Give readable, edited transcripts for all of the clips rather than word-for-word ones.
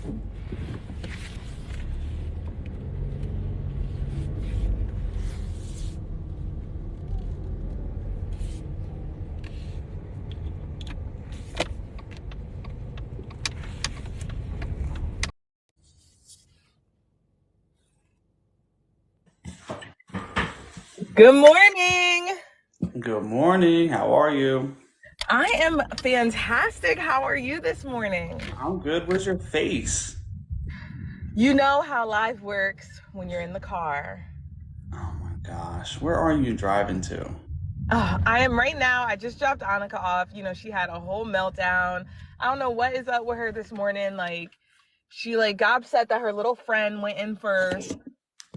Good morning. Good morning. How are you? I am fantastic. How are you this morning? I'm good. Where's your face? You know how life works when you're in the car. Oh my gosh. Where are you driving to? I am right now. I just dropped Annika off. She had a whole meltdown. I don't know what is up with her this morning. She got upset that her little friend went in first.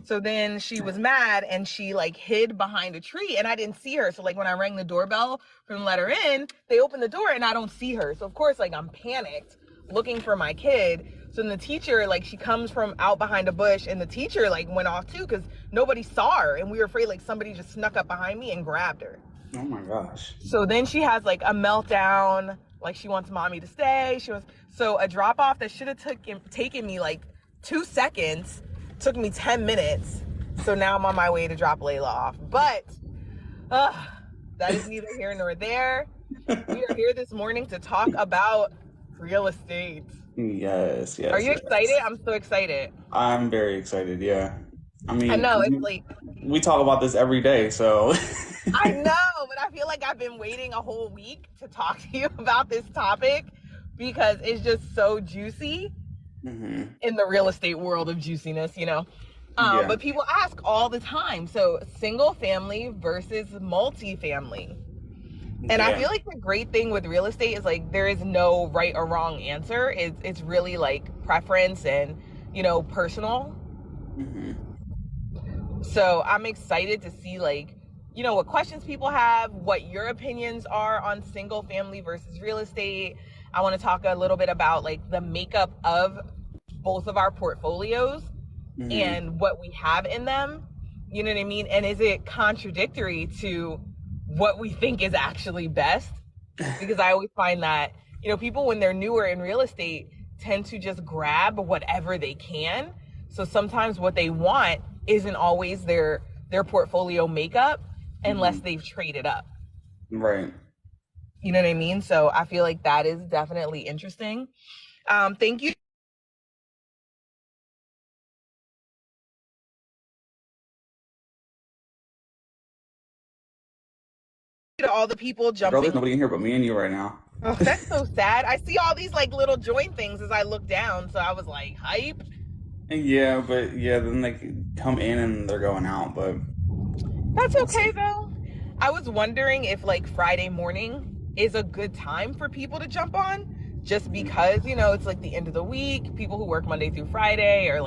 So then she was mad and she hid behind a tree and I didn't see her. So when I rang the doorbell for them to let her in, they opened the door and I don't see her. So of course I'm panicked looking for my kid. So then the teacher she comes from out behind a bush and the teacher went off too because nobody saw her and we were afraid somebody just snuck up behind me and grabbed her. Oh my gosh. So then she has a meltdown, she wants mommy to stay. So a drop off that should have taken me 2 seconds took me 10 minutes. So now I'm on my way to drop Layla off. But that is neither here nor there. We are here this morning to talk about real estate. Yes, Are yes, you excited? yes. I'm so excited. I'm very excited. Yeah. I I mean, know it's we talk about this every day, so. I know, but I feel like I've been waiting a whole week to talk to you about this topic because it's just so juicy hmm in the real estate world of juiciness. Yeah. But people ask all the time. So single family versus multifamily. And I Yeah. feel like the great thing with real estate is there is no right or wrong answer. It's really preference and, personal. hmm So I'm excited to see what questions people have, what your opinions are on single family versus real estate. I want to talk a little bit about the makeup of both of our portfolios hmm and what we have in them. You know what I mean? And is it contradictory to what we think is actually best? Because I always find that, people when they're newer in real estate tend to just grab whatever they can. So sometimes what they want isn't always their portfolio makeup unless hmm they've traded up. Right. You know what I mean? So I feel like that is definitely interesting. Thank you to all the people Girl, there's jumping. nobody in here but me and you right now. Oh, that's so sad. I see all these little join things as I look down. So I was like, hype. Yeah, but yeah, then they come in and they're going out, but That's we'll okay see. though. I was wondering if Friday morning is a good time for people to jump on just because, it's the end of the week. People who work Monday through Friday are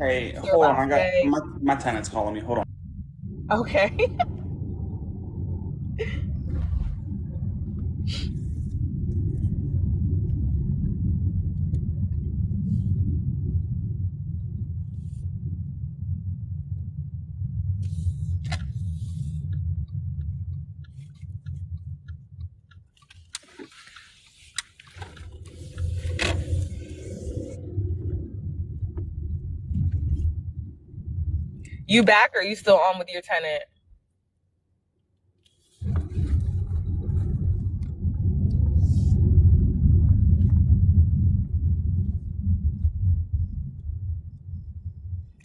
Hey, it's their hold on. I last got day. my tenant's calling me. Hold on. Okay. You back or are you still on with your tenant?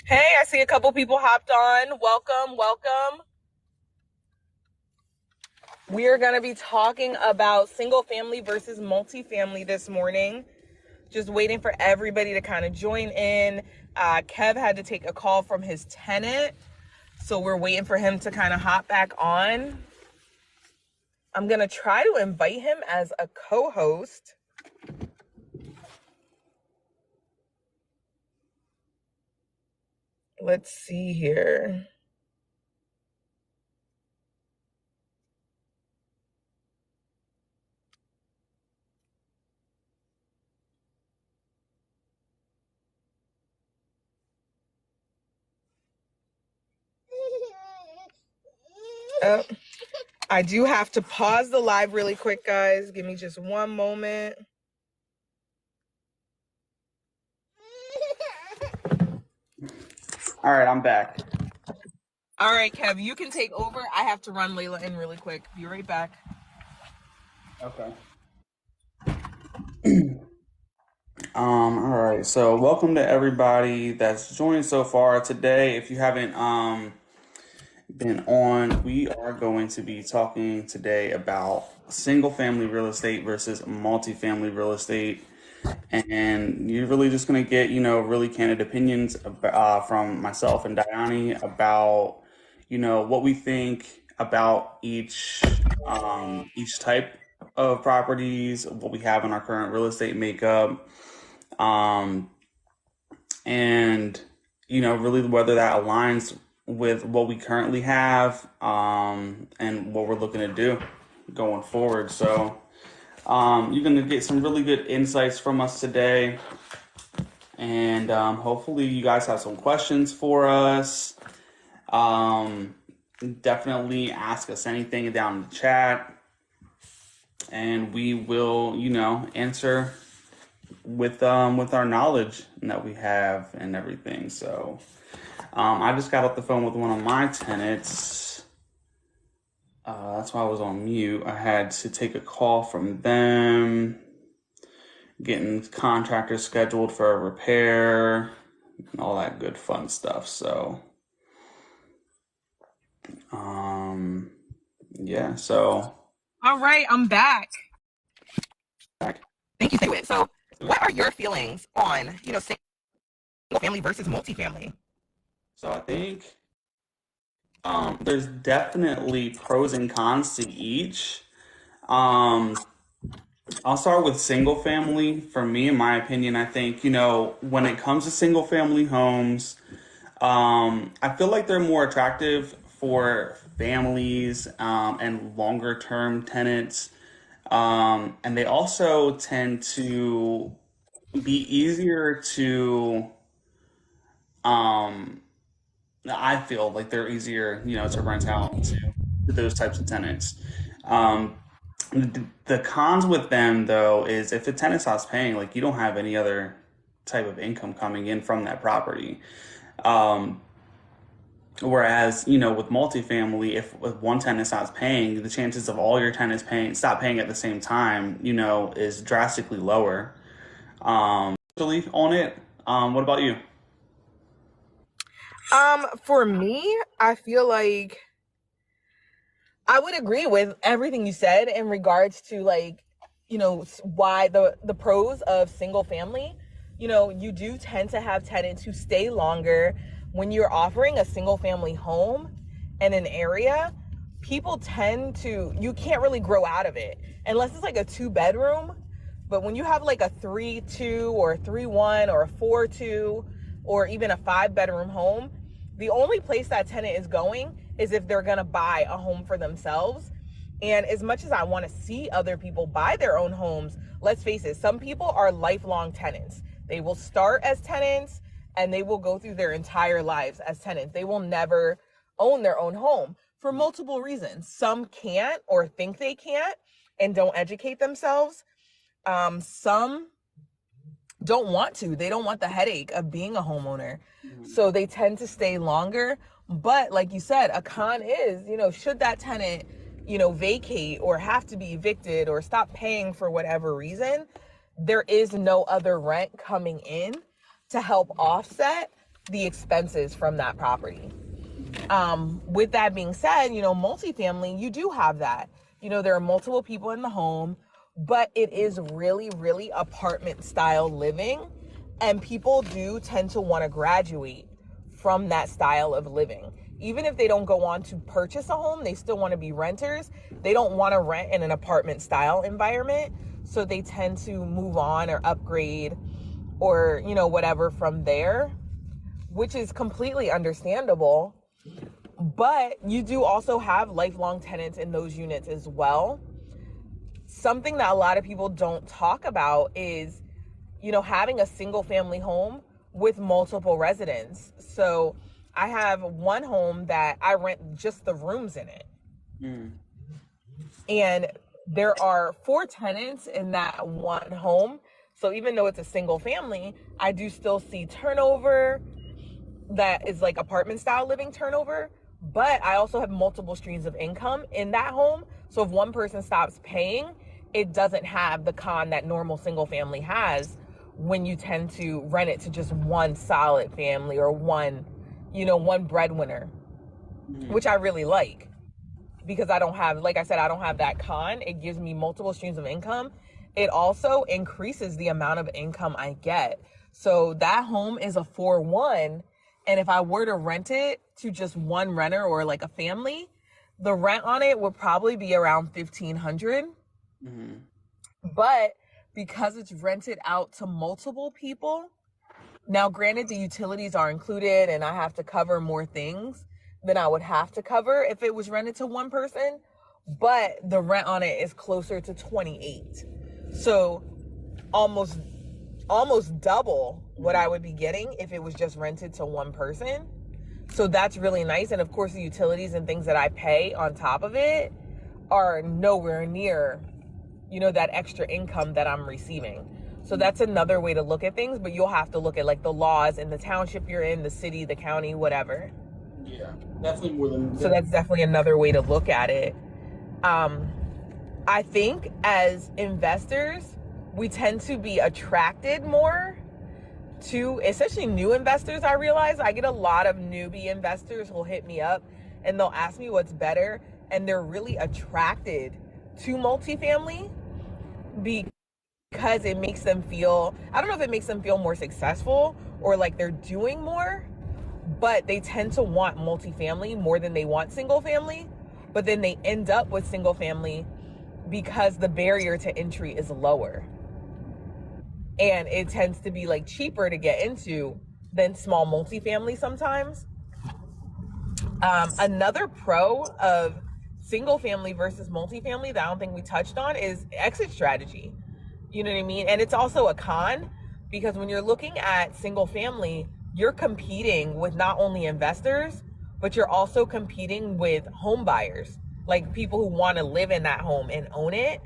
Hey, I see a couple people hopped on. Welcome, welcome. We are going to be talking about single family versus multifamily this morning. Just waiting for everybody to kind of join in. Kev had to take a call from his tenant, so we're waiting for him to kind of hop back on. I'm going to try to invite him as a co-host. Let's see here. Oh, I do have to pause the live really quick, guys. Give me just one moment. All right, I'm back. All right, Kev, you can take over. I have to run Layla in really quick. Be right back. Okay. All right. So welcome to everybody that's joined so far today. If you haven't been on, we are going to be talking today about single family real estate versus multifamily real estate. And you're really just going to get, really candid opinions from myself and Diani about, what we think about each type of properties, what we have in our current real estate makeup, um, and, really whether that aligns with what we currently have, and what we're looking to do going forward. So, you're going to get some really good insights from us today. And hopefully, you guys have some questions for us. Um, Definitely ask us anything down in the chat, and we will, answer with our knowledge that we have and everything. So, I just got off the phone with one of my tenants. That's why I was on mute. I had to take a call from them, getting contractors scheduled for a repair and all that good fun stuff. So, yeah. So, All right, I'm back. back. Thank you, Stay So, what are your feelings on, single family versus multifamily? So I think there's definitely pros and cons to each. Um, I'll start with single family. For me, in my opinion, I think, when it comes to single family homes, I feel like they're more attractive for families, and longer term tenants. And they also tend to be easier to, um, I feel like they're easier, to rent out to those types of tenants. Um, the cons with them, though, is if the tenant stops paying, like you don't have any other type of income coming in from that property. Um, Whereas, with multifamily, if one tenant stops paying, the chances of all your tenants stop paying at the same time, is drastically lower. Belief on it. What about you? For me, I feel like I would agree with everything you said in regards to why the pros of single family. You do tend to have tenants who stay longer when you're offering a single family home in an area. People tend to you can't really grow out of it unless it's like a 2 bedroom. But when you have like a 3-2 or a 3-1 or a 4-2 or even a 5 bedroom home, the only place that tenant is going is if they're going to buy a home for themselves. And as much as I want to see other people buy their own homes, let's face it, some people are lifelong tenants. They will start as tenants and they will go through their entire lives as tenants. They will never own their own home for multiple reasons. Some can't or think they can't and don't educate themselves. Some don't want to. They don't want the headache of being a homeowner. So they tend to stay longer. But like you said, a con is, should that tenant, vacate or have to be evicted or stop paying for whatever reason, there is no other rent coming in to help offset the expenses from that property. With that being said, multifamily, you do have that. There are multiple people in the home, but it is really, really apartment style living. And people do tend to want to graduate from that style of living. Even if they don't go on to purchase a home, they still want to be renters. They don't want to rent in an apartment style environment. So they tend to move on or upgrade or, whatever from there, which is completely understandable. But you do also have lifelong tenants in those units as well. Something that a lot of people don't talk about is, having a single family home with multiple residents. So I have one home that I rent just the rooms in it. And there are 4 tenants in that one home. So even though it's a single family, I do still see turnover. that is like apartment style living turnover, but I also have multiple streams of income in that home. So if one person stops paying, it doesn't have the con that normal single family has when you tend to rent it to just one solid family or one, one breadwinner, which I really like because I don't have, like I said, I don't have that con. It gives me multiple streams of income. It also increases the amount of income I get. So that home is a 4-1. And if I were to rent it to just one renter or like a family, the rent on it would probably be around $1,500. But because it's rented out to multiple people, now granted the utilities are included and I have to cover more things than I would have to cover if it was rented to one person, but the rent on it is closer to 28. So almost double what I would be getting if it was just rented to one person. So that's really nice. And of course the utilities and things that I pay on top of it are nowhere near, that extra income that I'm receiving. So that's another way to look at things, but you'll have to look at like the laws in the township you're in, the city, the county, whatever. Yeah, definitely more than. So that's definitely another way to look at it. I think as investors, we tend to be attracted more to, especially new investors. I realize I get a lot of newbie investors who'll hit me up and they'll ask me what's better, and they're really attracted to multifamily because it makes them feel, I don't know if it makes them feel more successful or like they're doing more, but they tend to want multifamily more than they want single family. But then they end up with single family because the barrier to entry is lower. And it tends to be like cheaper to get into than small multifamily sometimes. Another pro of single family versus multifamily that I don't think we touched on is exit strategy. You know what I mean? And it's also a con because when you're looking at single family, you're competing with not only investors, but you're also competing with home buyers, like people who want to live in that home and own it.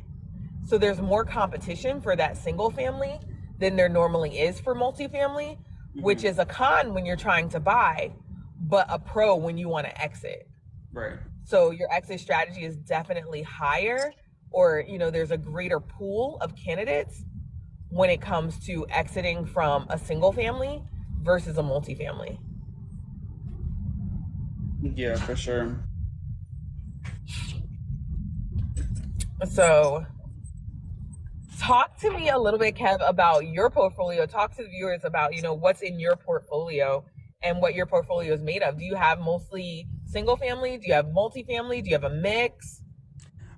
So there's more competition for that single family than there normally is for multifamily, which is a con when you're trying to buy, but a pro when you want to exit. Right. So your exit strategy is definitely higher, or, there's a greater pool of candidates when it comes to exiting from a single family versus a multifamily. Yeah, for sure. So talk to me a little bit, Kev, about your portfolio. Talk to the viewers about, what's in your portfolio and what your portfolio is made of. Do you have mostly single family? Do you have multifamily? Do you have a mix?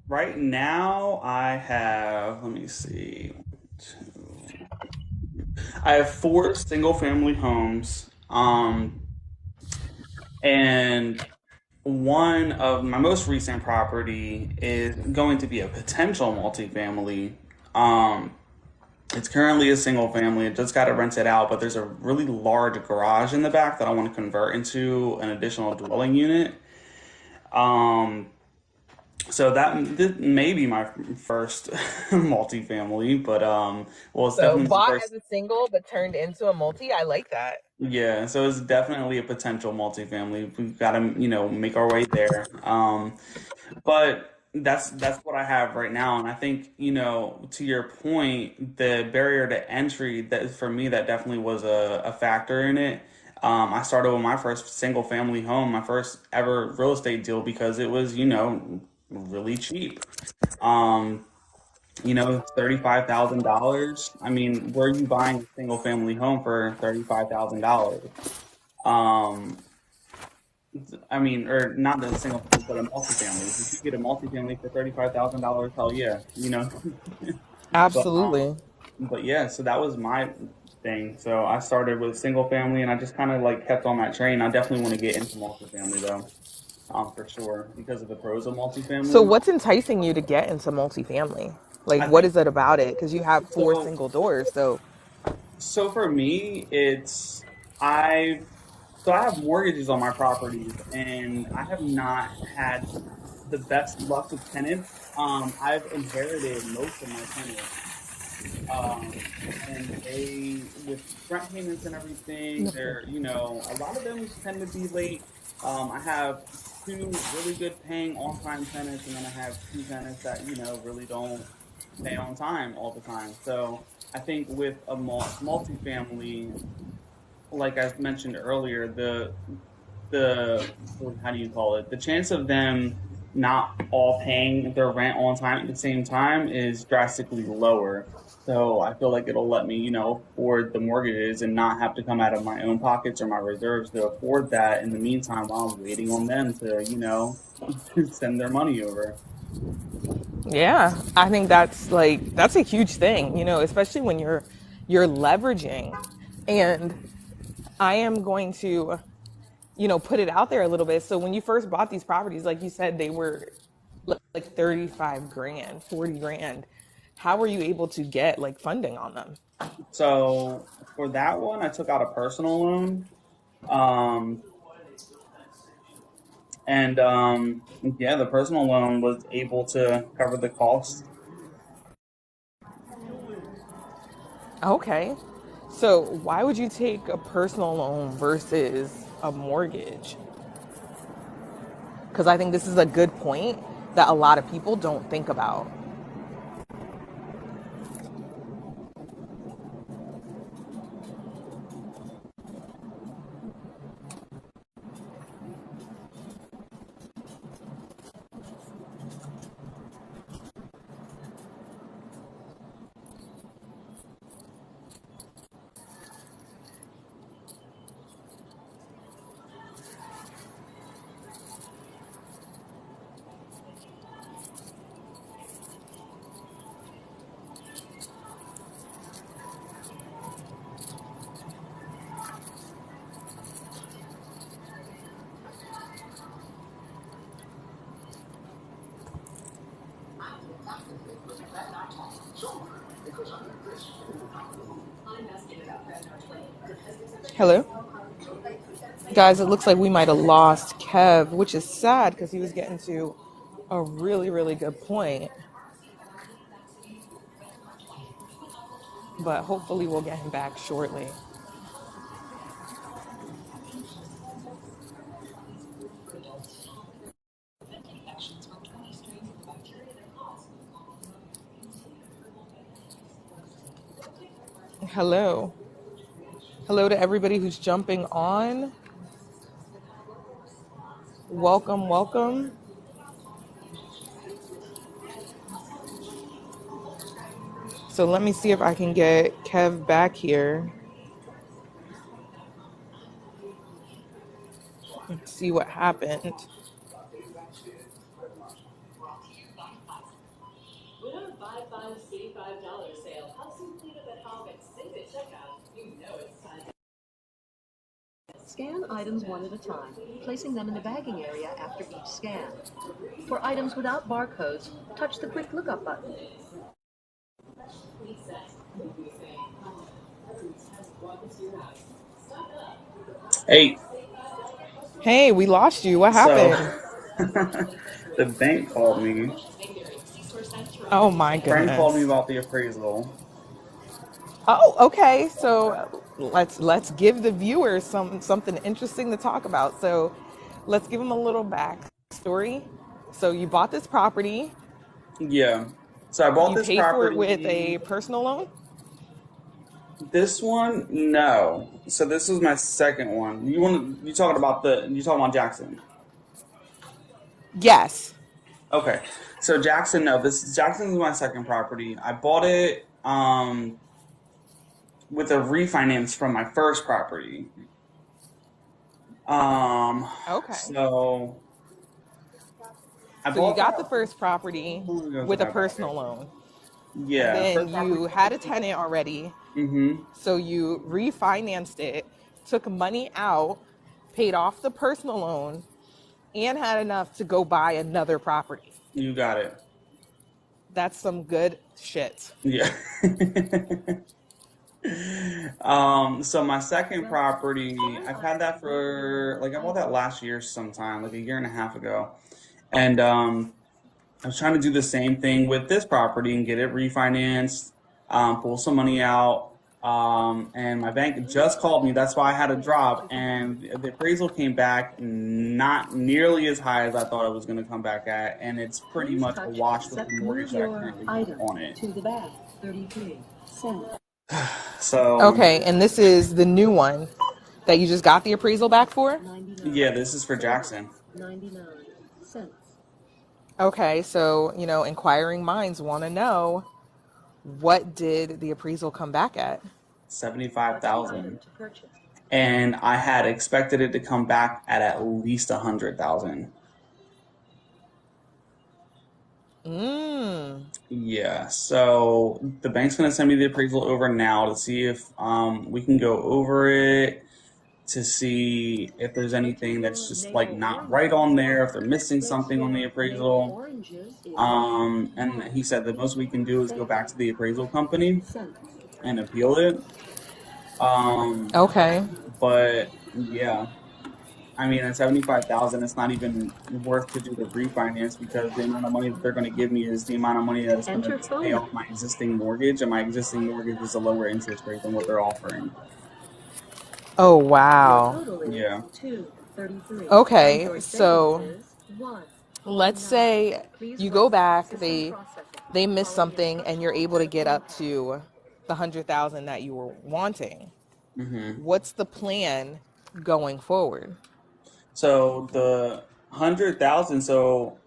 Right now, I have, let me see, I have 4 single family homes. And one of my most recent property is going to be a potential multifamily. Um, it's currently a single family. It just got to rent it out, but there's a really large garage in the back that I want to convert into an additional dwelling unit. Um, so this may be my first multifamily, but well, it's So definitely the bought first. as a single but turned into a multi. I like that. Yeah, so it's definitely a potential multifamily. We've got to, make our way there. But that's what I have right now, and I think, to your point, the barrier to entry, that for me, that definitely was a factor in it. I started with my first single family home, my first ever real estate deal, because it was, really cheap. Um, $35,000. I mean, where are you buying a single family home for $35,000? Um, I mean, or not a single family, but a multifamily. If you get a multifamily for $35,000, hell yeah, But Absolutely. but yeah, so that was my thing. So I started with single family, and I just kind of like kept on that train. I definitely want to get into multifamily though, for sure, because of the pros of So multifamily. what's enticing you to get into multifamily? Like, I what think is it about it? Because you have 4 so. single doors. So, So for me, it's I've so I have mortgages on my properties, and I have not had the best luck with tenants. I've inherited most of my tenants. Um, and they, with rent payments and everything, No. they're, a lot of them tend to be late. I have two really good paying on time tenants, and then I have two tenants that, really don't pay on time all the time. So I think with a multifamily, like I mentioned earlier, the how do you call it? The chance of them not all paying their rent on time at the same time is drastically lower. So I feel like it'll let me, afford the mortgages and not have to come out of my own pockets or my reserves to afford that in the meantime while I'm waiting on them to, send their money over. Yeah, I think that's a huge thing, especially when you're leveraging. And I am going to, put it out there a little bit. So when you first bought these properties, like you said, they were like 35 grand, 40 grand. How were you able to get like funding on them? So for that one, I took out a personal loan. Um, and yeah, the personal loan was able to cover the cost. Okay. So why would you take a personal loan versus a mortgage? Because I think this is a good point that a lot of people don't think about. Hello? Guys, it looks like we might have lost Kev, which is sad because he was getting to a really, really good point. But hopefully we'll get him back shortly. Hello. Hello to everybody who's jumping on. Welcome, welcome. So let me see if I can get Kev back here. Let's see what happened. Scan items one at a time, placing them in the bagging area after each scan. For items without barcodes, touch the quick lookup button. Hey, Hey, we lost you. What so happened? the bank called me. Oh my Friend called me goodness. about the appraisal. Oh, okay. So let's give the viewers something interesting to talk about. So let's give them a little backstory. So you bought this property. Yeah. So I bought You this paid for it with property. a personal loan. This one, no. So this was my second one. You talking about Jackson? Yes. Okay. So Jackson, no. Jackson is my second property. I bought it with a refinance from my first property. Um, Okay. so I So you bought that. got the first property How long ago did with a I buy personal it? loan. Yeah, Then first property. you had a tenant already. Mm-hmm. So you refinanced it, took money out, paid off the personal loan, and had enough to go buy another property. You got it. That's some good shit. Yeah. So my second property, I've had that for like I bought that last year sometime, like a year and a half ago. And I was trying to do the same thing with this property and get it refinanced. pull some money out. And my bank just called me. That's why I had a drop. And the appraisal came back not nearly as high as I thought it was going to come back at. And it's pretty Please much a touch wash with accept the mortgage move that I your currently have item on it. to the bag. 33 cents. So, Okay, and this is the new one that you just got the appraisal back for? 99 yeah, this is for silver. Jackson. 99 cents. Okay, so, inquiring minds want to know, what did the appraisal come back at? Select the item 75,000. to purchase. And I had expected it to come back at least 100,000. Mmm. Yeah, so the bank's gonna send me the appraisal over now to see if we can go over it, to see if there's Enter anything that's your just name like or not right number on there, if they're 1. missing Place something on the your name or appraisal. oranges is And 1. he said the most we can do is go back to the appraisal 33 company cents. and appeal it. Um, Okay. but yeah. I mean, at 75,000, it's not even worth to do the refinance because the amount of money that they're going to give me is the amount of money that it's going to Enter phone pay number. off my existing mortgage, and my existing mortgage is a lower interest rate than what they're offering. Oh, Your wow. total is Yeah. 233, and Okay, your savings so is 1. let's 49. say Please you go wait. back, System they processing. they miss Following something, and you're instructions able to on the get phone up pad. to the 100,000 that you were wanting. hmm What's the plan going forward? So the 100,000. So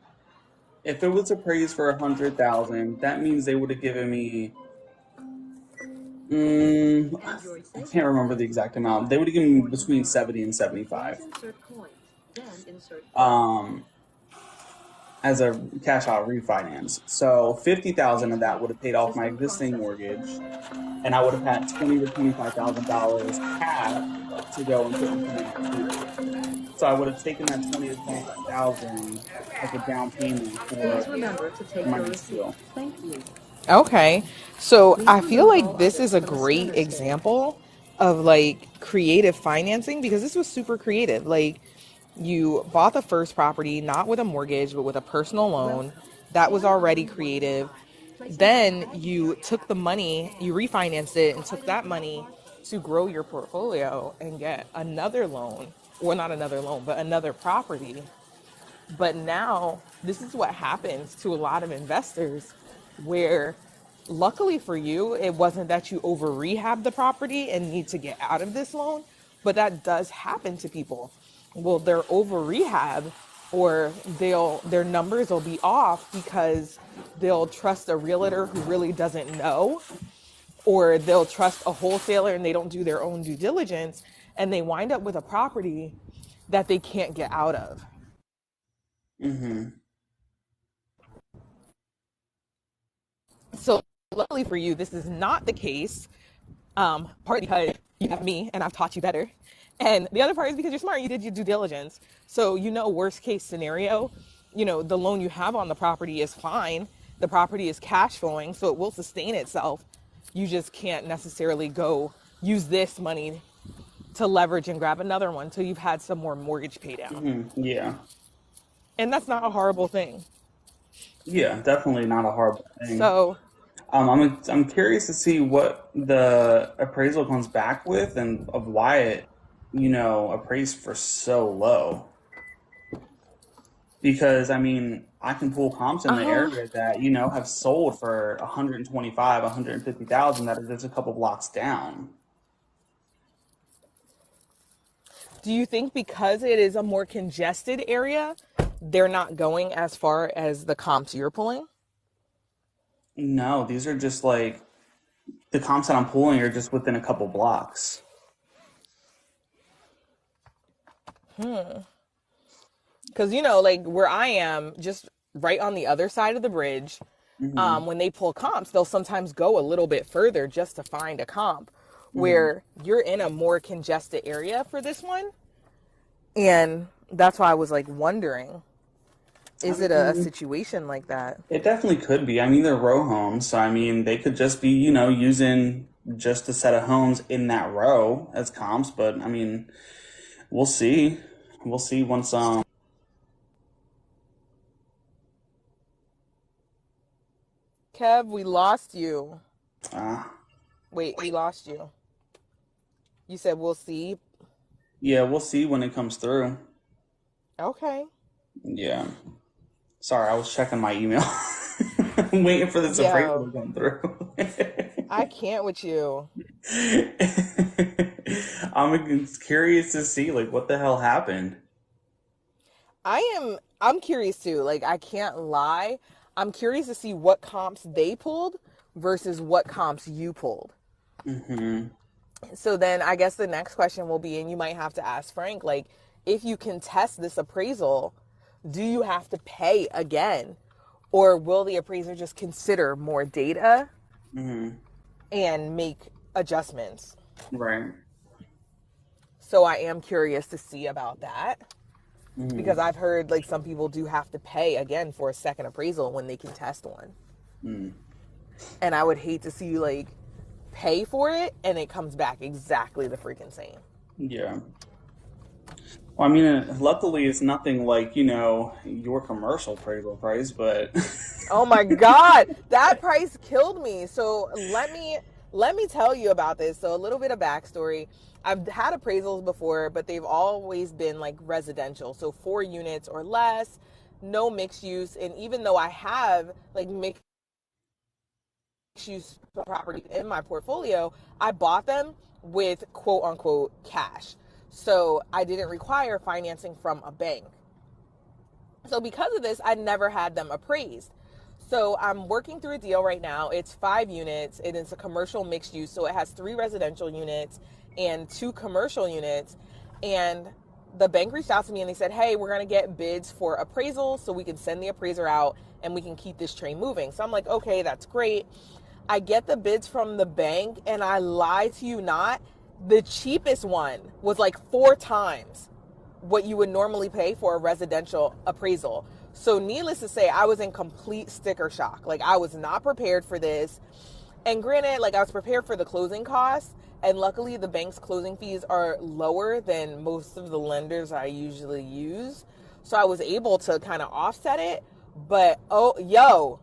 if it was appraised for 100,000, that means they would have given me. Android I savings can't remember the account. exact amount. They would have given me between 49. 70 and Please 75. insert coins, then insert PIN. Um, as a cash out refinance. So 50,000 Please of that wait. would have paid off my System existing processing. mortgage, and I would have had 20 to $25,000 cash to go and put into my next deal. So I would have taken that 20 to 25,000 as a down payment Please for remember to take my your next receipt. deal. Thank you. Okay. So Please I feel remove like all this is items a from the great scanner stand. example of like creative financing, because this was super creative. Like, you bought the first property not with a mortgage but with a personal loan. Welcome. That was Flight already creative. 115. Placing them in the Then bagging you area took the after each money, scan. you refinanced it and For took items that without money barcode. to grow your portfolio and get another loan, or not another loan, but another property. But now, this is what happens to a lot of investors, where luckily for you, it wasn't that you over rehab the property and need to get out of this loan, but that does happen to people. Well, they're over rehab, or their numbers will be off because they'll trust a realtor who really doesn't know, or they'll trust a wholesaler and they don't do their own due diligence, and they wind up with a property that they can't get out of. Mm-hmm. So luckily for you, this is not the case. Partly because you have me and I've taught you better. And the other part is because you're smart, you did your due diligence. So, worst case scenario, the loan you have on the property is fine. The property is cash flowing, so it will sustain itself. You just can't necessarily go use this money to leverage and grab another one until you've had some more mortgage pay down. Mm-hmm. Yeah. And that's not a horrible thing. Yeah, definitely not a horrible thing. So, I'm curious to see what the appraisal comes back with and of why it, appraised for so low. Because I mean, I can pull comps in the uh, area that, have sold for 125, 150,000 that are just a couple blocks down. do you think because it is a more congested area, they're not going as far as the comps you're pulling? No, these are just like the comps that I'm pulling are just within a couple blocks. Because, like where I am, just right on the other side of the bridge, hmm when they pull comps, they'll sometimes go a little bit further just to find a comp, hmm where you're in a more congested area for this one. And that's why I was like wondering, I is it a mean, situation like that? it definitely could be. I mean, they're row homes, so I mean, they could just be, using just a set of homes in that row as comps. But I mean, we'll see. We'll see once. Kev, we lost you. Ah, Wait, we lost you. You said we'll see. yeah, we'll see when it comes through. Okay. Yeah. Sorry, I was checking my email. I'm waiting for this appraisal Yo, to come through. I can't with you. I'm curious to see like what the hell happened. I'm curious too. Like I can't lie. I'm curious to see what comps they pulled versus what comps you pulled. Hmm. So then I guess the next question will be, and you might have to ask Frank, like, if you contest this appraisal, do you have to pay again? Or will the appraiser just consider more data Hmm. and make adjustments? Right. So I am curious to see about that because Hmm. I've heard like some people do have to pay again for a second appraisal when they contest one. Mm. And I would hate to see you like pay for it and it comes back exactly the freaking same. Yeah. Well, I mean, luckily it's nothing like, your commercial appraisal price, but Oh my god, that price killed me. So let me tell you about this. So a little bit of backstory. I've had appraisals before, but they've always been like residential. So 4 units or less, no mixed use. And even though I have like mixed use properties in my portfolio, I bought them with quote unquote cash. So I didn't require financing from a bank. So because of this, I never had them appraised. So I'm working through a deal right now. It's 5 units. It is a commercial mixed use. So it has 3 residential units and 2 commercial units. And the bank reached out to me and they said, hey, we're going to get bids for appraisals so we can send the appraiser out and we can keep this train moving. So I'm like, okay, that's great. I get the bids from the bank and I lie to you not. The cheapest one was like 4 times what you would normally pay for a residential appraisal. So, needless to say, I was in complete sticker shock. Like, I was not prepared for this. And granted, like, I was prepared for the closing costs. And luckily, the bank's closing fees are lower than most of the lenders I usually use. So, I was able to kind of offset it. But, oh, yo,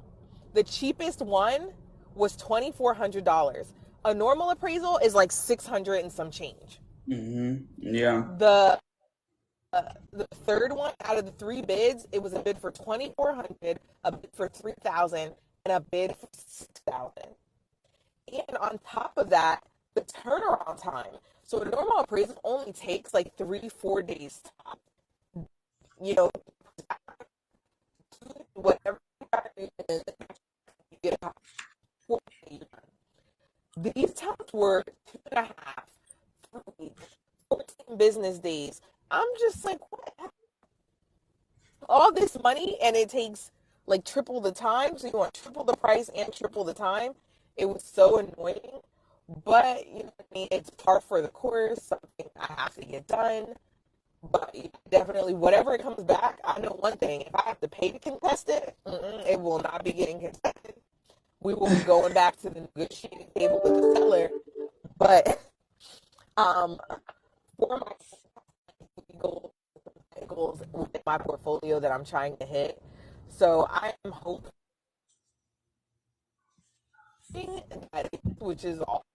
the cheapest one was $2,400. A normal appraisal is like 600 and some change. Yeah. The the third one out of the 3 bids, it was a bid for 2,400, a bid for 3,000, and a bid for 6,000. And on top of that, the turnaround time. So a normal appraisal only takes like 3-4 days top. You know, whatever you got to do, you get a 4 days done. These times were 2.5, 3, 14 business days. I'm just like, what? All this money and it takes like triple the time. So you want triple the price and triple the time. It was so annoying. But you know what I mean? It's par for the course, something I have to get done. But definitely, whatever it comes back, I know one thing: if I have to pay to contest it, it will not be getting contested. We will be going back to the negotiating table with the seller. But um, for my goals, goals within my portfolio that I'm trying to hit, so I am hoping that, which is all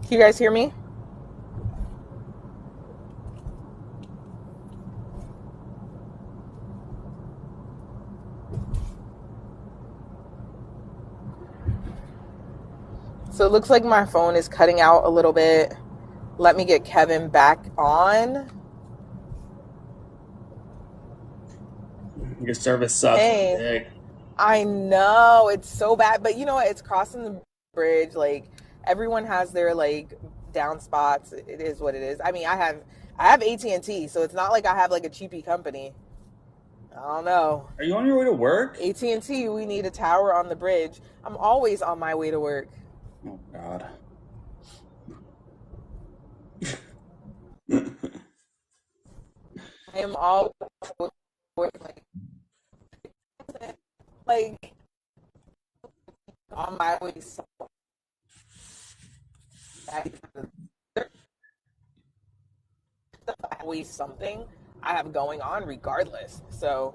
Can you guys hear me? So it looks like my phone is cutting out a little bit. Let me get Kevin back on. Your service sucks. Hey, I know it's so bad, but you know what? It's crossing the bridge. Like everyone has their like down spots. It is what it is. I mean, I have AT&T, so it's not like I have like a cheapy company. I don't know. Are you on your way to work? AT&T, we need a tower on the bridge. I'm always on my way to work. Oh God. I am always like on my way somewhere. Always something I have going on regardless. So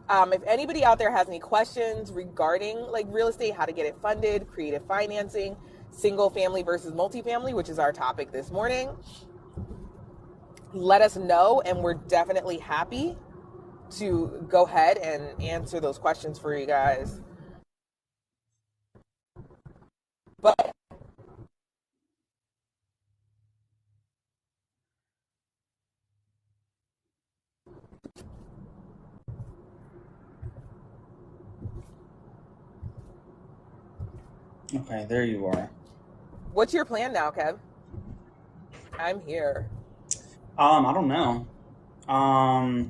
if anybody out there has any questions regarding like real estate, how to get it funded, creative financing, single family versus multifamily, which is our topic this morning, let us know, and we're definitely happy to go ahead and answer those questions for you guys. But Okay, there you are. what's your plan now, Kev? I'm here. I don't know. I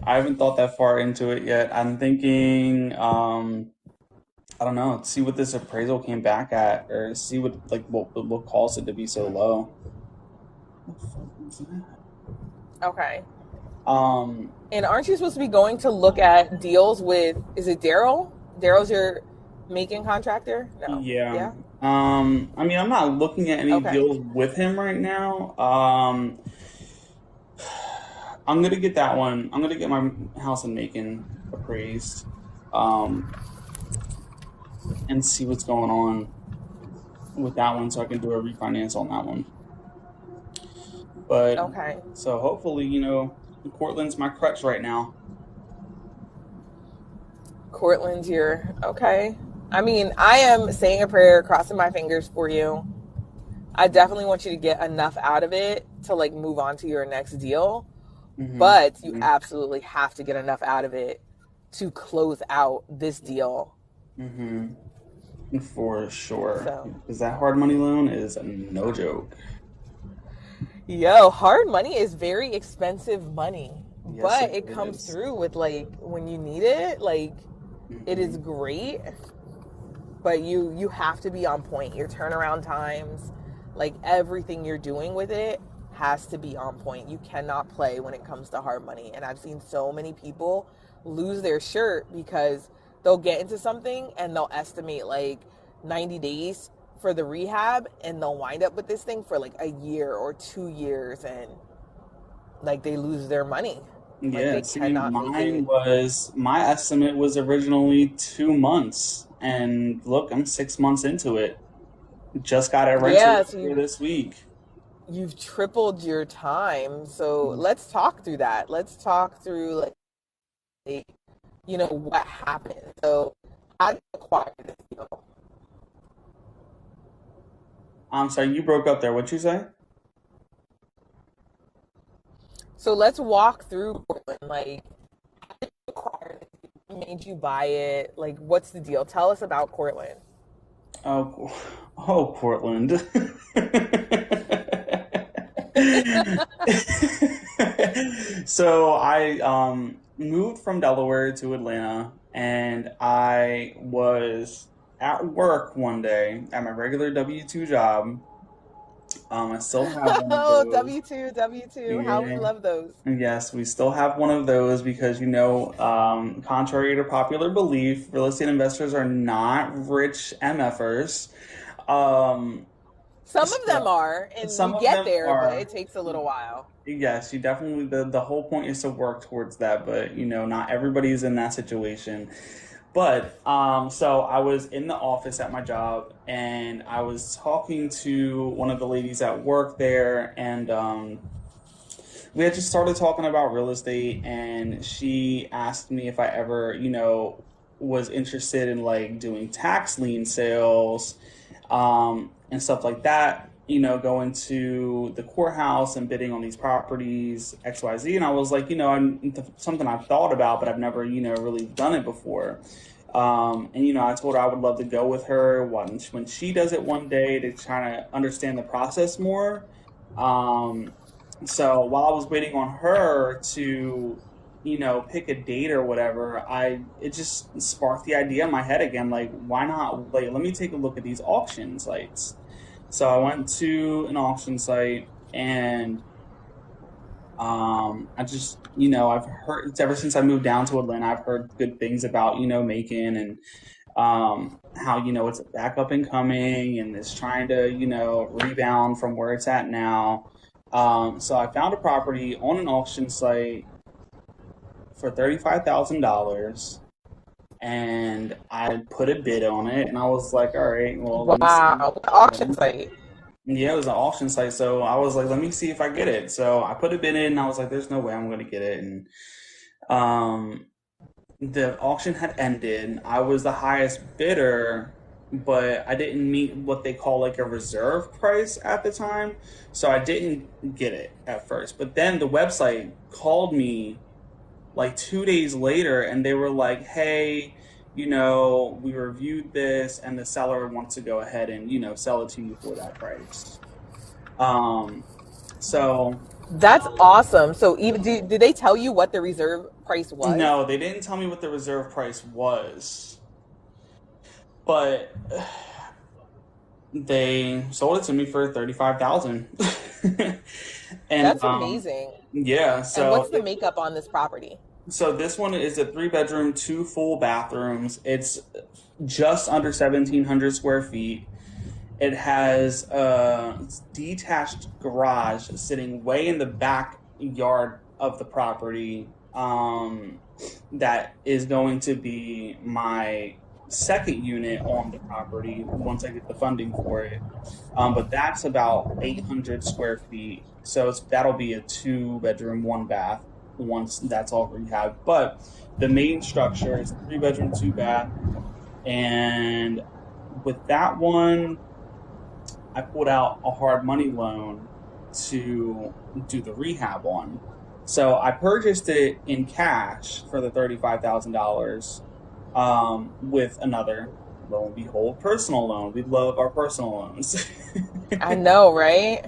haven't thought that far into it yet. I'm thinking, I don't know, see what this appraisal came back at, or see what caused it to be so low. What the fuck was that? Okay. Um, And aren't you supposed to be going to look at deals with, is it Daryl? Daryl's your making contractor? No. yeah. I mean, I'm not looking at any Okay. deals with him right now. I'm gonna get that one. I'm gonna get my house in Macon appraised, and see what's going on with that one, so I can do a refinance on that one. But Okay. so hopefully, Cortland's my crutch right now. Cortland's your, okay. I mean, I am saying a prayer, crossing my fingers for you. I definitely want you to get enough out of it to like move on to your next deal. Mm-hmm. But you absolutely have to get enough out of it to close out this deal. Mm-hmm. For sure. So. Because that hard money loan is no joke. Yo, hard money is very expensive money. Yes, but it it comes is. through with like when you need it, like it is great. But you have to be on point. Your turnaround times, like everything you're doing with it has to be on point. You cannot play when it comes to hard money. And I've seen so many people lose their shirt because they'll get into something and they'll estimate like 90 days for the rehab, and they'll wind up with this thing for like a year or 2 years, and like they lose their money. Yeah, like see, make my estimate was originally 2 months, and look, I'm 6 months into it. Just got it rented so for this week. You've tripled your time. So let's talk through that. Let's talk through like what happened. So how did you acquire this deal? I'm sorry, you broke up there. What'd you say? So let's walk through Portland. Like, how did you acquire this deal? What made you buy it? Like, what's the deal? Tell us about Cortland. Oh, Portland. So I moved from Delaware to Atlanta, and I was at work one day at my regular W-2 job. I still have one of Oh, those. W2. How we Yeah. love those. Yes, we still have one of those because, contrary to popular belief, real estate investors are not rich MFers. Um, Some of them are, and some we of get them there, but are. it takes a little while. Yes, you definitely, the whole point is to work towards that, but, not everybody's in that situation. But so I was in the office at my job, and I was talking to one of the ladies at work there, and we had just started talking about real estate, and she asked me if I ever, was interested in like doing tax lien sales, and stuff like that. Going to the courthouse and bidding on these properties, XYZ. And I was like, something I've thought about, but I've never, really done it before. And I told her I would love to go with her when she does it one day to try to understand the process more. So while I was waiting on her to, pick a date or whatever, it just sparked the idea in my head again, like, why not, like, let me take a look at these auction sites. So I went to an auction site, and I just, I've heard ever since I moved down to Atlanta, I've heard good things about, Macon, and how, it's back up and coming, and it's trying to, rebound from where it's at now. So I found a property on an auction site for $35,000, and I put a bid on it, and I was like, all right, well, let me see. Wow, auction site. Yeah, it was an auction site, so I was like, let me see if I get it. So I put a bid in, and I was like, there's no way I'm going to get it. And the auction had ended. I was the highest bidder, but I didn't meet what they call like a reserve price at the time, so I didn't get it at first. But then the website called me like 2 days later, and they were like, hey, we reviewed this, and the seller wants to go ahead and, sell it to you for that price. So That's awesome. So even did they tell you what the reserve price was? no, they didn't tell me what the reserve price was, but they sold it to me for $35,000. And That's amazing. yeah, And what's the makeup on this property? so this one is a 3-bedroom, 2 full bathrooms. It's just under 1,700 square feet. It has a detached garage sitting way in the backyard of the property, that is going to be my second unit on the property once I get the funding for it. But that's about 800 square feet. So that'll be a 2-bedroom, 1-bath once that's all rehab. But the main structure is a 3-bedroom, 2-bath. And with that one, I pulled out a hard money loan to do the rehab on. So I purchased it in cash for the $35,000, with another, lo and behold, personal loan. We love our personal loans. I know, right?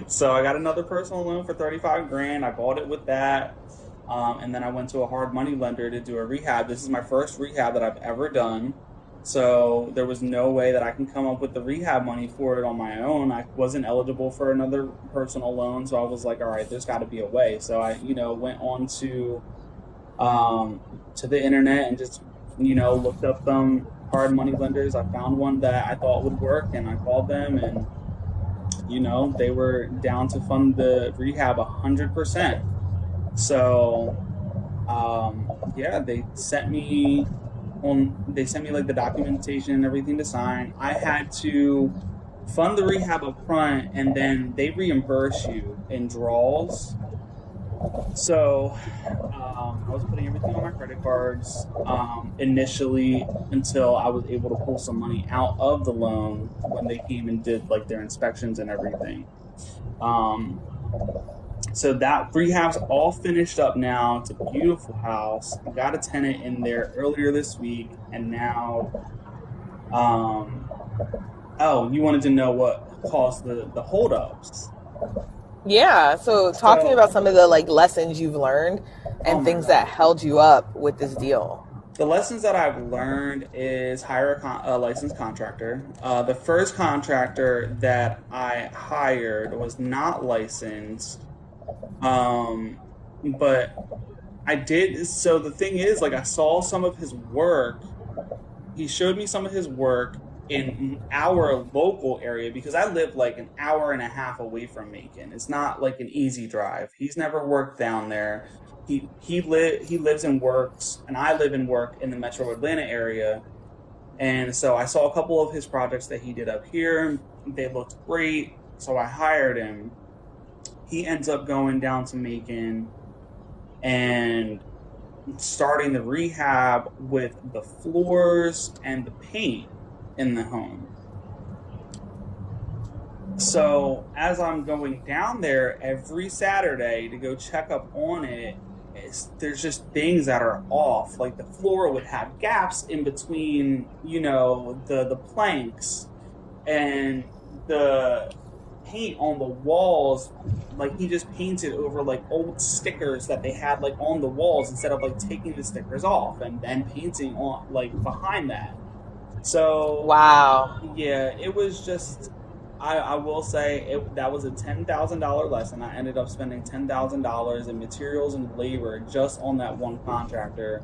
So I got another personal loan for 35 grand. I bought it with that. And then I went to a hard money lender to do a rehab. This is my first rehab that I've ever done. So there was no way that I can come up with the rehab money for it on my own. I wasn't eligible for another personal loan. So I was like, all right, there's got to be a way. So I, went on to the internet and just, looked up some hard money lenders. I found one that I thought would work, and I called them, and, they were down to fund the rehab 100%. So, yeah, they sent me like the documentation and everything to sign. I had to fund the rehab up front, and then they reimburse you in draws. So, I was putting everything on my credit cards, initially, until I was able to pull some money out of the loan when they came and did like their inspections and everything. So that rehab's all finished up now. It's a beautiful house. I got a tenant in there earlier this week, and now, oh, you wanted to know what caused the holdups? Yeah. So talk to me about some of the like lessons you've learned and things that held you up with this deal. The lessons that I've learned is hire a licensed contractor. The first contractor that I hired was not licensed. But I did. So the thing is, like, I saw some of his work. He showed me some of his work in our local area, because I live like an hour and a half away from Macon. It's not like an easy drive. He's never worked down there. He lives and works, and I live and work in the Metro Atlanta area. And so I saw a couple of his projects that he did up here. They looked great, so I hired him. He ends up going down to Macon and starting the rehab with the floors and the paint in the home. So as I'm going down there every Saturday to go check up on it, there's just things that are off. Like the floor would have gaps in between, the planks, and the paint on the walls, like he just painted over like old stickers that they had like on the walls instead of like taking the stickers off and then painting on like behind that. So Wow. yeah, it was just, I will say that was a $10,000 lesson. I ended up spending $10,000 in materials and labor just on that one contractor,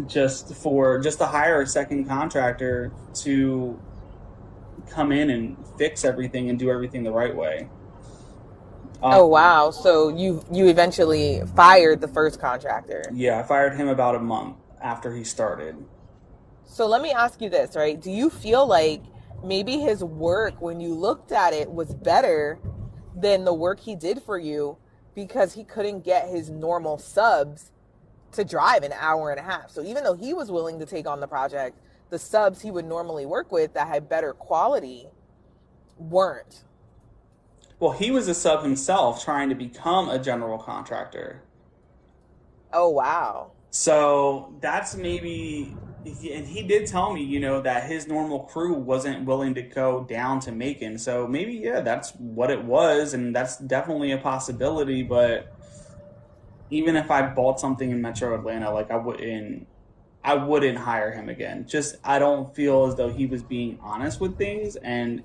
just to hire a second contractor to come in and fix everything and do everything the right way. Oh, wow. So you eventually fired the first contractor. Yeah, I fired him about a month after he started. So let me ask you this, right? Do you feel like maybe his work, when you looked at it, was better than the work he did for you because he couldn't get his normal subs to drive an hour and a half? So even though he was willing to take on the project, the subs he would normally work with that had better quality weren't. Well, he was a sub himself trying to become a general contractor. Oh, wow. So that's maybe, and he did tell me, that his normal crew wasn't willing to go down to Macon. So maybe, yeah, that's what it was, and that's definitely a possibility. But even if I bought something in Metro Atlanta, like I wouldn't hire him again. Just, I don't feel as though he was being honest with things, and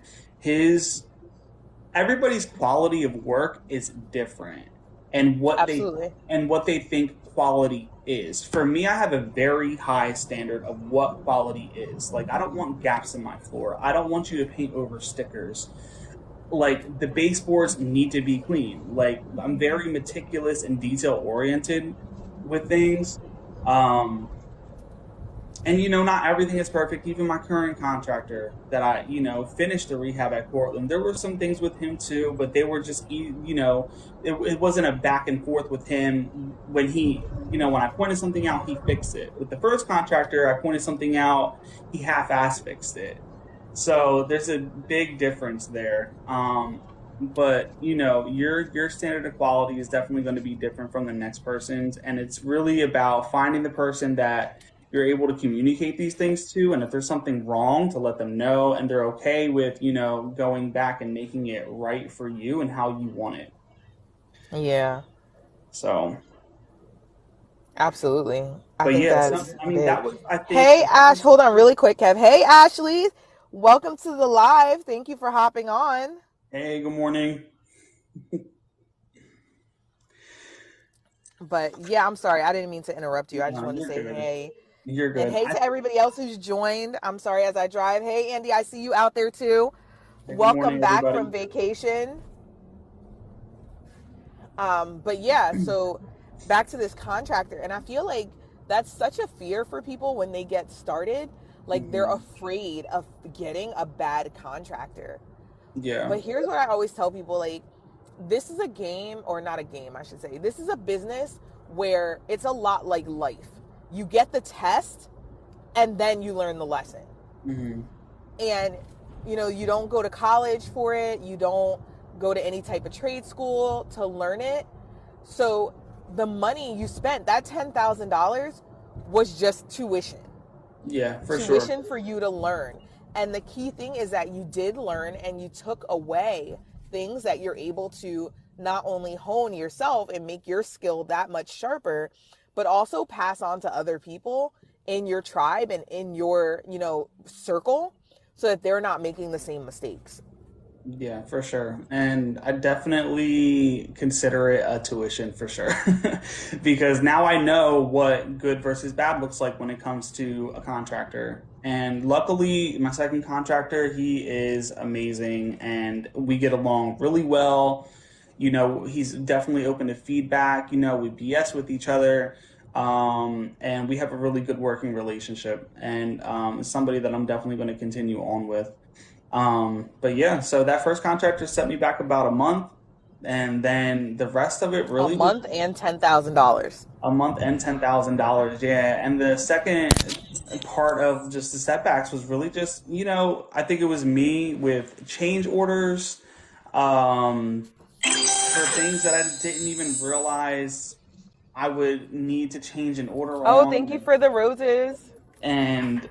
everybody's quality of work is different, and what they think quality is. For me, I have a very high standard of what quality is. Like, I don't want gaps in my floor. I don't want you to paint over stickers. Like, the baseboards need to be clean. Like, I'm very meticulous and detail oriented with things. And, not everything is perfect. Even my current contractor that I, finished the rehab at Portland, there were some things with him too, but they were just, it wasn't a back and forth with him. When when I pointed something out, he fixed it. With the first contractor, I pointed something out, he half-ass fixed it. So there's a big difference there. But, your standard of quality is definitely going to be different from the next person's. And it's really about finding the person that you're able to communicate these things to, and if there's something wrong, to let them know, and they're okay with, going back and making it right for you and how you want it. Yeah. So. Absolutely. That was, I think. Hey, Ash, hold on really quick, Kev. Hey, Ashley, welcome to the live. Thank you for hopping on. Hey, good morning. But yeah, I'm sorry. I didn't mean to interrupt you. I just wanted to say hey. You're good. And hey to everybody else who's joined. I'm sorry as I drive. Hey, Andy, I see you out there too. Welcome morning, back everybody. from vacation. But yeah, so back to this contractor. And I feel like that's such a fear for people when they get started. Like they're afraid of getting a bad contractor. Yeah. But here's what I always tell people, like, this is a game, or not a game, I should say. This is a business where it's a lot like life. You get the test, and then you learn the lesson. Mm-hmm. And, you don't go to college for it. You don't go to any type of trade school to learn it. So the money you spent, that $10,000, was just tuition. Yeah, for sure. Tuition for you to learn. And the key thing is that you did learn, and you took away things that you're able to not only hone yourself and make your skill that much sharper, but also pass on to other people in your tribe and in your, circle, so that they're not making the same mistakes. Yeah, for sure. And I definitely consider it a tuition for sure. Because now I know what good versus bad looks like when it comes to a contractor. And luckily, my second contractor, he is amazing, and we get along really well. He's definitely open to feedback. We BS with each other. And we have a really good working relationship, and it's somebody that I'm definitely going to continue on with. But yeah, so that first contractor set me back about a month, and then the rest of it A really was month and $10,000. a month and $10,000. Yeah, and the second part of just the setbacks was really just, I think it was me with change orders, for things that I didn't even realize I would need to change an order Oh, thank you on, for the roses. and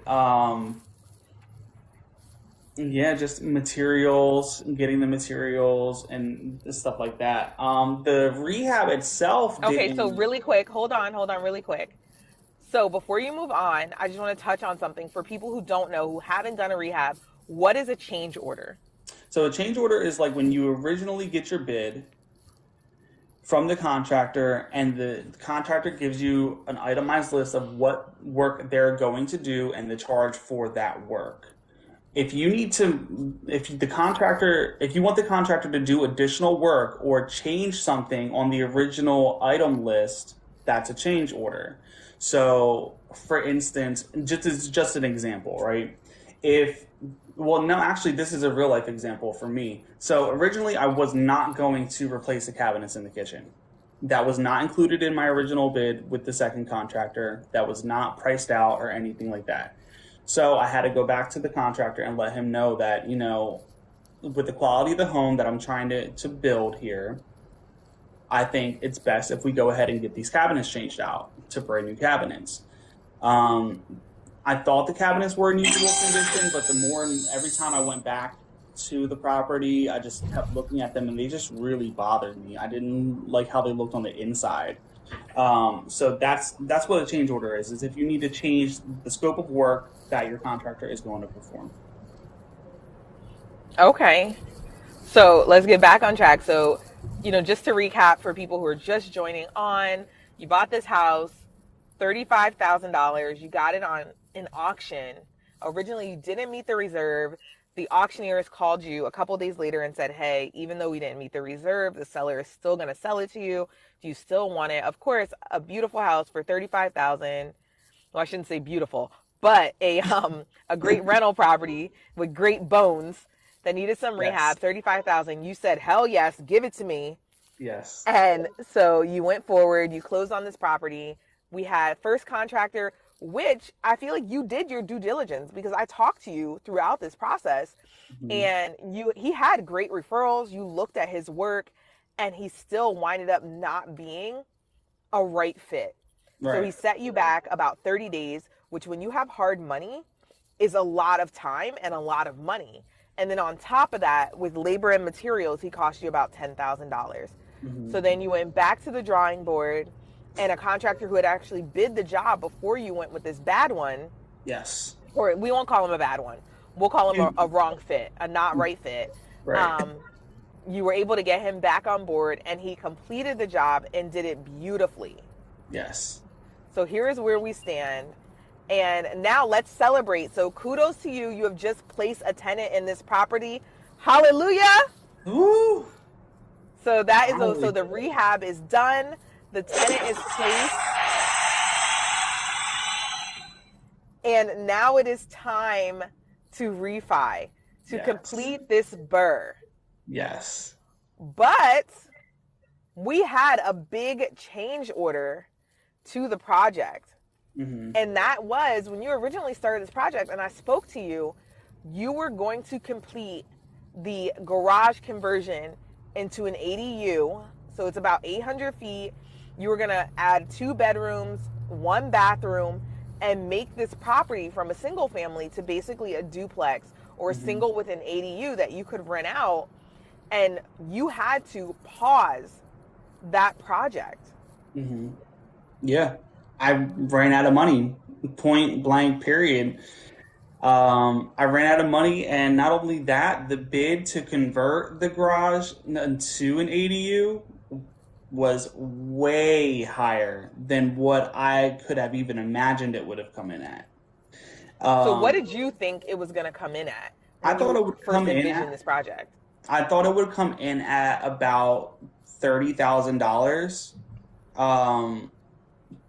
yeah, just materials, getting the materials and stuff like that. The rehab itself Okay, so didn't. really quick, hold on, really quick. So before you move on, I just want to touch on something for people who don't know, who haven't done a rehab. What is a change order? So a change order is like when you originally get your bid from the contractor, and the contractor gives you an itemized list of what work they're going to do and the charge for that work. If you need to, if you want the contractor to do additional work or change something on the original item list, that's a change order. So, for instance, just an example, right? If Well, no, actually, this is a real life example for me. So originally, I was not going to replace the cabinets in the kitchen. That was not included in my original bid with the second contractor. That was not priced out or anything like that. So I had to go back to the contractor and let him know that, with the quality of the home that I'm trying to build here, I think it's best if we go ahead and get these cabinets changed out to brand new cabinets. Um, I thought the cabinets were in usable condition, but every time I went back to the property, I just kept looking at them, and they just really bothered me. I didn't like how they looked on the inside. So that's what a change order is if you need to change the scope of work that your contractor is going to perform. Okay. So let's get back on track. So, just to recap for people who are just joining on, you bought this house, $35,000. You got it on an auction. Originally, you didn't meet the reserve. The auctioneers called you a couple days later and said, hey, even though we didn't meet the reserve, the seller is still going to sell it to you. Do you still want it? Of course, a beautiful house for $35,000. Well, I shouldn't say beautiful, but a great rental property with great bones that needed some Yes. rehab, 35,000. You said, hell yes, give it to me. Yes. And so you went forward, you closed on this property. We had first contractor, which I feel like you did your due diligence because I talked to you throughout this process, Mhm. and he had great referrals. You looked at his work, and he still winded up not being a right fit. So he Right. set you back about 30 days, which when you have hard money is a lot of time and a lot of money. And then on top of that, with labor and materials, he cost you about $10,000. Mhm. So then you went back to the drawing board, and a contractor who had actually bid the job before you went with this bad one, Yes. or we won't call him a bad one, we'll call him You- a wrong fit, a not right fit. Right. You were able to get him back on board, and he completed the job and did it beautifully. Yes. So here is where we stand. And now let's celebrate. So kudos to you. You have just placed a tenant in this property. Hallelujah. Woo! So that is Finally. so the rehab is done. The tenant is placed. And now it is time to refi, to Yes. complete this burr. Yes. But we had a big change order to the project. Hmm. And that was when you originally started this project and I spoke to you, you were going to complete the garage conversion into an ADU. So it's about 800 feet. You were going to add 2 bedrooms, 1 bathroom, and make this property from a single family to basically a duplex or a Hmm. single with an ADU that you could rent out. And you had to pause that project. Hmm. Yeah. I ran out of money. Point blank, period. I ran out of money, and not only that, the bid to convert the garage into an ADU was way higher than what I could have even imagined it would have come in at. So what Um, did you think it was going to come in at I when thought you it would first come in envisioned at this project? I thought it would come in at about $30,000, um,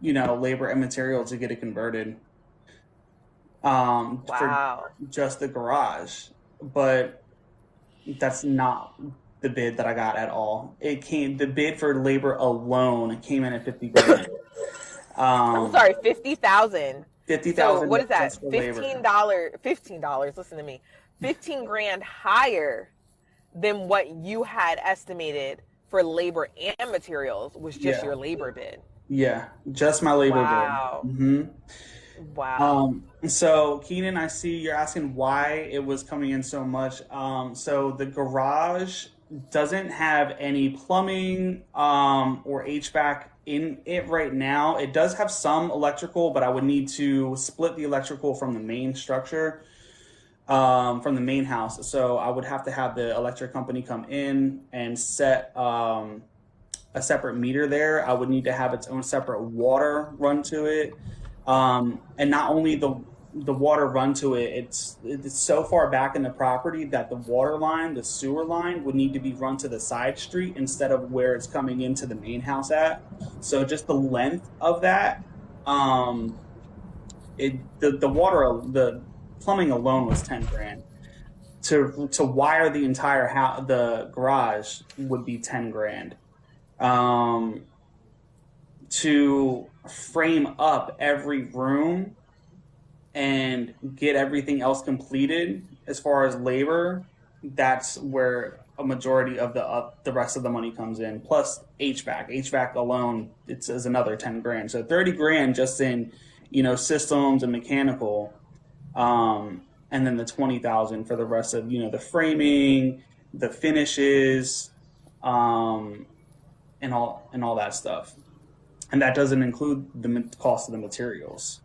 labor and material to get it converted, for Wow. just the garage. But that's not the bid that I got at all. The bid for labor alone came in at 50 grand. I'm Um, sorry, 50,000. So 50,000 what is that? just for labor. $15. Listen to me. 15 grand higher than what you had estimated for labor and materials was just Yeah. your labor bid. Yeah. Just my labor bid. Wow. hmm Wow. So Keenan, I see you're asking why it was coming in so much. So the garage doesn't have any plumbing, or HVAC in it right now. It does have some electrical, but I would need to split the electrical from the main structure, from the main house. So I would have to have the electric company come in and set, a separate meter there. I would need to have its own separate water run to it, and not only the water run to it. It's so far back in the property that the water line, the sewer line, would need to be run to the side street instead of where it's coming into the main house at. So just the length of that, um, the plumbing alone was 10 grand. To wire the entire house, the garage would be 10 grand. Um, to frame up every room and get everything else completed as far as labor, that's where a majority of the rest of the money comes in. Plus HVAC. HVAC alone, is another 10 grand. So 30 grand just in, systems and mechanical. And then the 20,000 for the rest of, the framing, the finishes, um, and all that stuff. And that doesn't include the cost of the materials.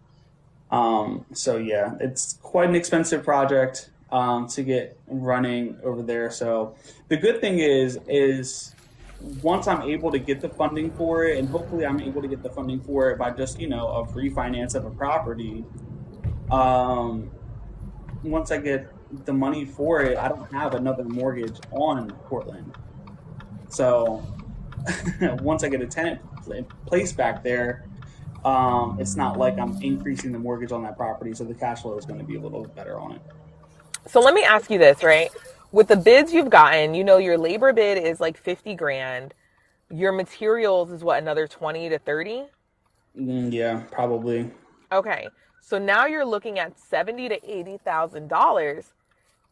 So yeah, it's quite an expensive project, to get running over there. So the good thing is once I'm able to get the funding for it, and hopefully I'm able to get the funding for it by just, a refinance of a property. Um, Once I get the money for it, I don't have another mortgage on Portland. So once I get a tenant place back there, it's not like I'm increasing the mortgage on that property, so the cash flow is going to be a little better on it. So let me ask you this, right? With the bids you've gotten, your labor bid is like 50 grand. Your materials is what, another 20 to 30? Yeah, probably. Okay. So now you're looking at 70 to $80,000.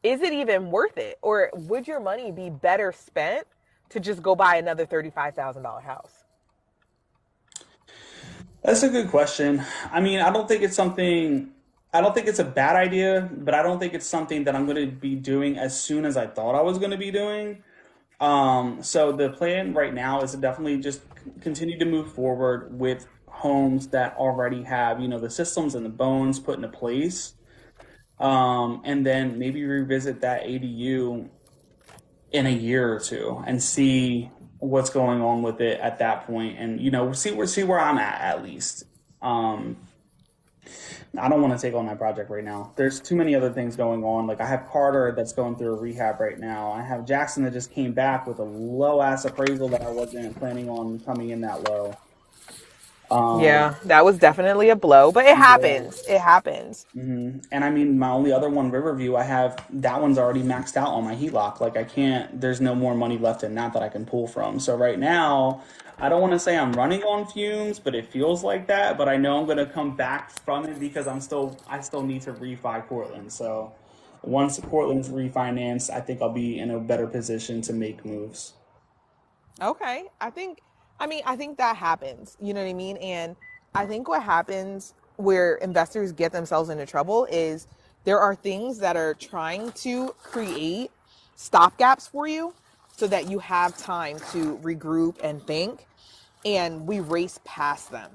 Is it even worth it? Or would your money be better spent to just go buy another $35,000 house? That's a good question. I mean, I don't think it's a bad idea, but I don't think it's something that I'm going to be doing as soon as I thought I was going to be doing. So the plan right now is to definitely just continue to move forward with homes that already have, the systems and the bones put into place. And then maybe revisit that ADU in a year or two and see what's going on with it at that point, and see where I'm at least. Um, I don't want to take on that project right now. There's too many other things going on. Like I have Carter that's going through a rehab right now. I have Jackson that just came back with a low ass appraisal that I wasn't planning on coming in that low. Um, Yeah, that was definitely a blow, but it yeah. happens. It happens. And I mean, my only other one, Riverview, I have that one's already maxed out on my heat lock. Like I can't. There's no more money left in that I can pull from. So right now, I don't want to say I'm running on fumes, but it feels like that. But I know I'm gonna come back from it because I still need to refi Portland. So once Portland's refinanced, I think I'll be in a better position to make moves. Okay. I think that happens. You know what I mean? And I think what happens where investors get themselves into trouble is there are things that are trying to create stopgaps for you so that you have time to regroup and think, and we race past them.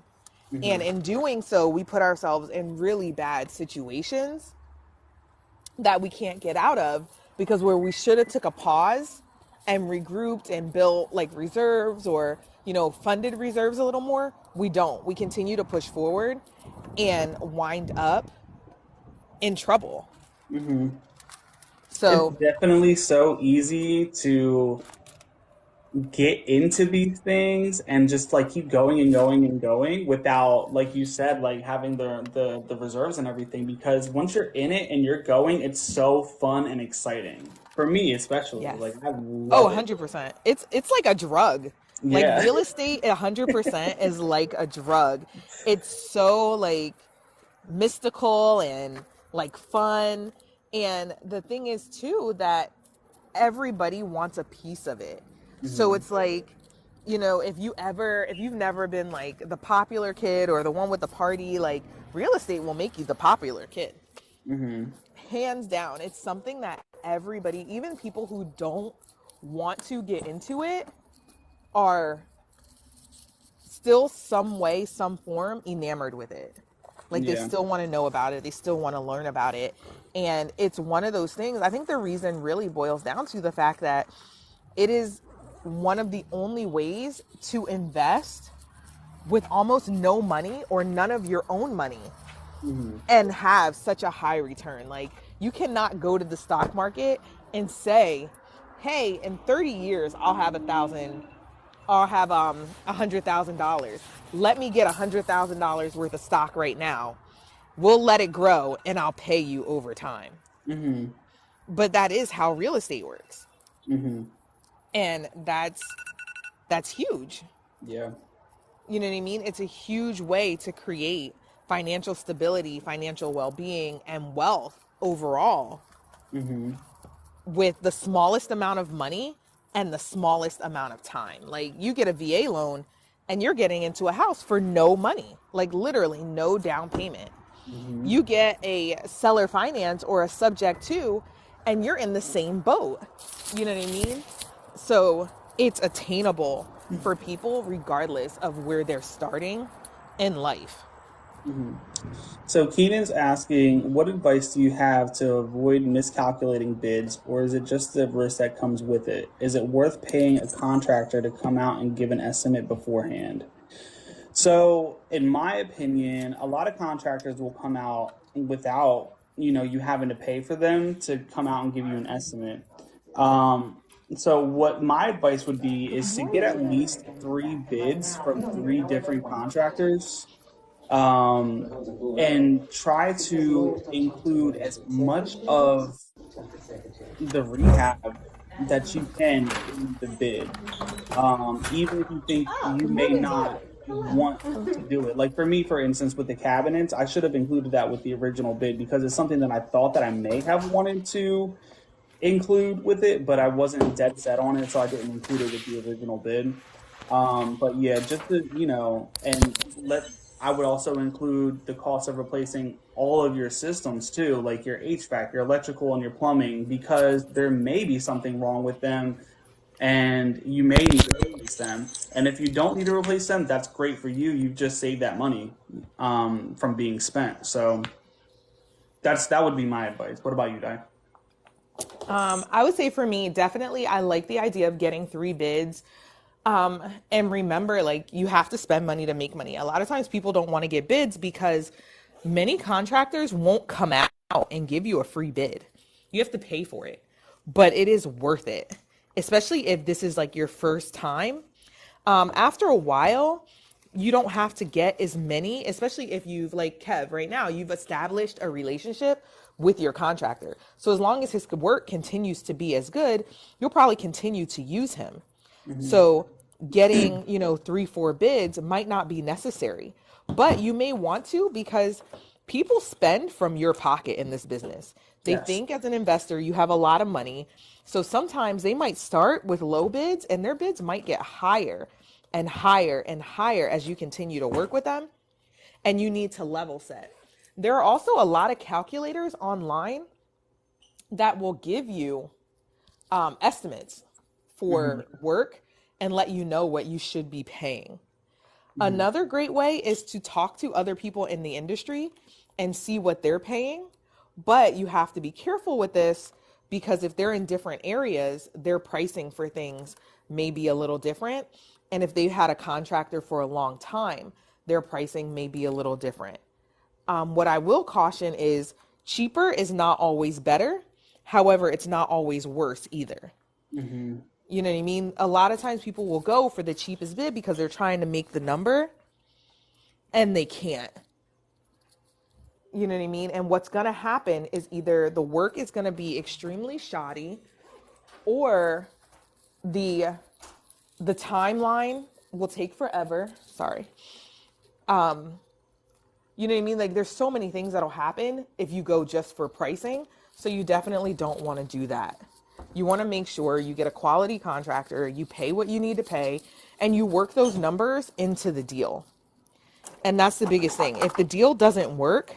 And hmm in doing so, we put ourselves in really bad situations that we can't get out of because where we should have took a pause and regrouped and built like reserves or funded reserves a little more, we don't. We continue to push forward and wind up in trouble. hmm It's So definitely so easy to get into these things and just like keep going and going and going without, like you said, like having the reserves and everything, because once you're in it and you're going, it's so fun and exciting for me especially. Yes. Like I Oh, love it. 100%. It's like a drug. Like Yeah. real estate 100% is like a drug. It's so like mystical and like fun. And the thing is too that everybody wants a piece of it. So Hmm. it's like, if you've never been like the popular kid or the one with the party, like real estate will make you the popular kid. Hmm. Hands down. It's something that everybody, even people who don't want to get into it, are still some way, some form enamored with it. Like they Yeah. still want to know about it. They still want to learn about it. And it's one of those things. I think the reason really boils down to the fact that it is one of the only ways to invest with almost no money or none of your own money Hmm. and have such a high return. Like you cannot go to the stock market and say, "Hey, in 30 years I'll have $100,000. Let me get $100,000 worth of stock right now. We'll let it grow and I'll pay you over time." Hmm. But that is how real estate works. Hmm. And that's huge. Yeah. You know what I mean? It's a huge way to create financial stability, financial well-being and wealth overall Hmm. with the smallest amount of money and the smallest amount of time. Like you get a VA loan and you're getting into a house for no money, like literally no down payment. Hmm. You get a seller finance or a subject to, and you're in the same boat. You know what I mean? So it's attainable for people regardless of where they're starting in life. Hmm. So Keenan's asking, what advice do you have to avoid miscalculating bids, or is it just the risk that comes with it? Is it worth paying a contractor to come out and give an estimate beforehand? So, in my opinion, a lot of contractors will come out without, you having to pay for them to come out and give you an estimate. So what my advice would be is to get at least three bids from three different contractors, um, and try to include as much of the rehab that you can in the bid, even if you think you may not want to do it. Like for me, for instance, with the cabinets, I should have included that with the original bid because it's something that I thought that I may have wanted to include with it, but I wasn't dead set on it, so I didn't include it with the original bid. But yeah, just to, and I would also include the cost of replacing all of your systems too, like your HVAC, your electrical, and your plumbing, because there may be something wrong with them and you may need to replace them. And if you don't need to replace them, that's great for you. You've just saved that money from being spent. So that would be my advice. What about you, Di? I would say for me, definitely, I like the idea of getting three bids. And remember, like, you have to spend money to make money. A lot of times people don't want to get bids because many contractors won't come out and give you a free bid. You have to pay for it, but it is worth it, especially if this is like your first time. After a while, you don't have to get as many, especially if you've, like Kev, right now, you've established a relationship with your contractor. So as long as his work continues to be as good, you'll probably continue to use him. Hmm. So getting, 3, 4 bids might not be necessary, but you may want to because people spend from your pocket in this business. They Yes. think as an investor, you have a lot of money. So sometimes they might start with low bids and their bids might get higher and higher and higher as you continue to work with them, and you need to level set. There are also a lot of calculators online that will give you estimates Hmm. for work and let you know what you should be paying. Hmm. Another great way is to talk to other people in the industry and see what they're paying. But you have to be careful with this because if they're in different areas, their pricing for things may be a little different. And if they've had a contractor for a long time, their pricing may be a little different. What I will caution is cheaper is not always better. However, it's not always worse either. Hmm. You know what I mean? A lot of times people will go for the cheapest bid because they're trying to make the number and they can't. You know what I mean? And what's going to happen is either the work is going to be extremely shoddy, or the timeline will take forever. Sorry. You know what I mean? Like, there's so many things that'll happen if you go just for pricing. So you definitely don't want to do that. You want to make sure you get a quality contractor, you pay what you need to pay, and you work those numbers into the deal. And that's the biggest thing. If the deal doesn't work,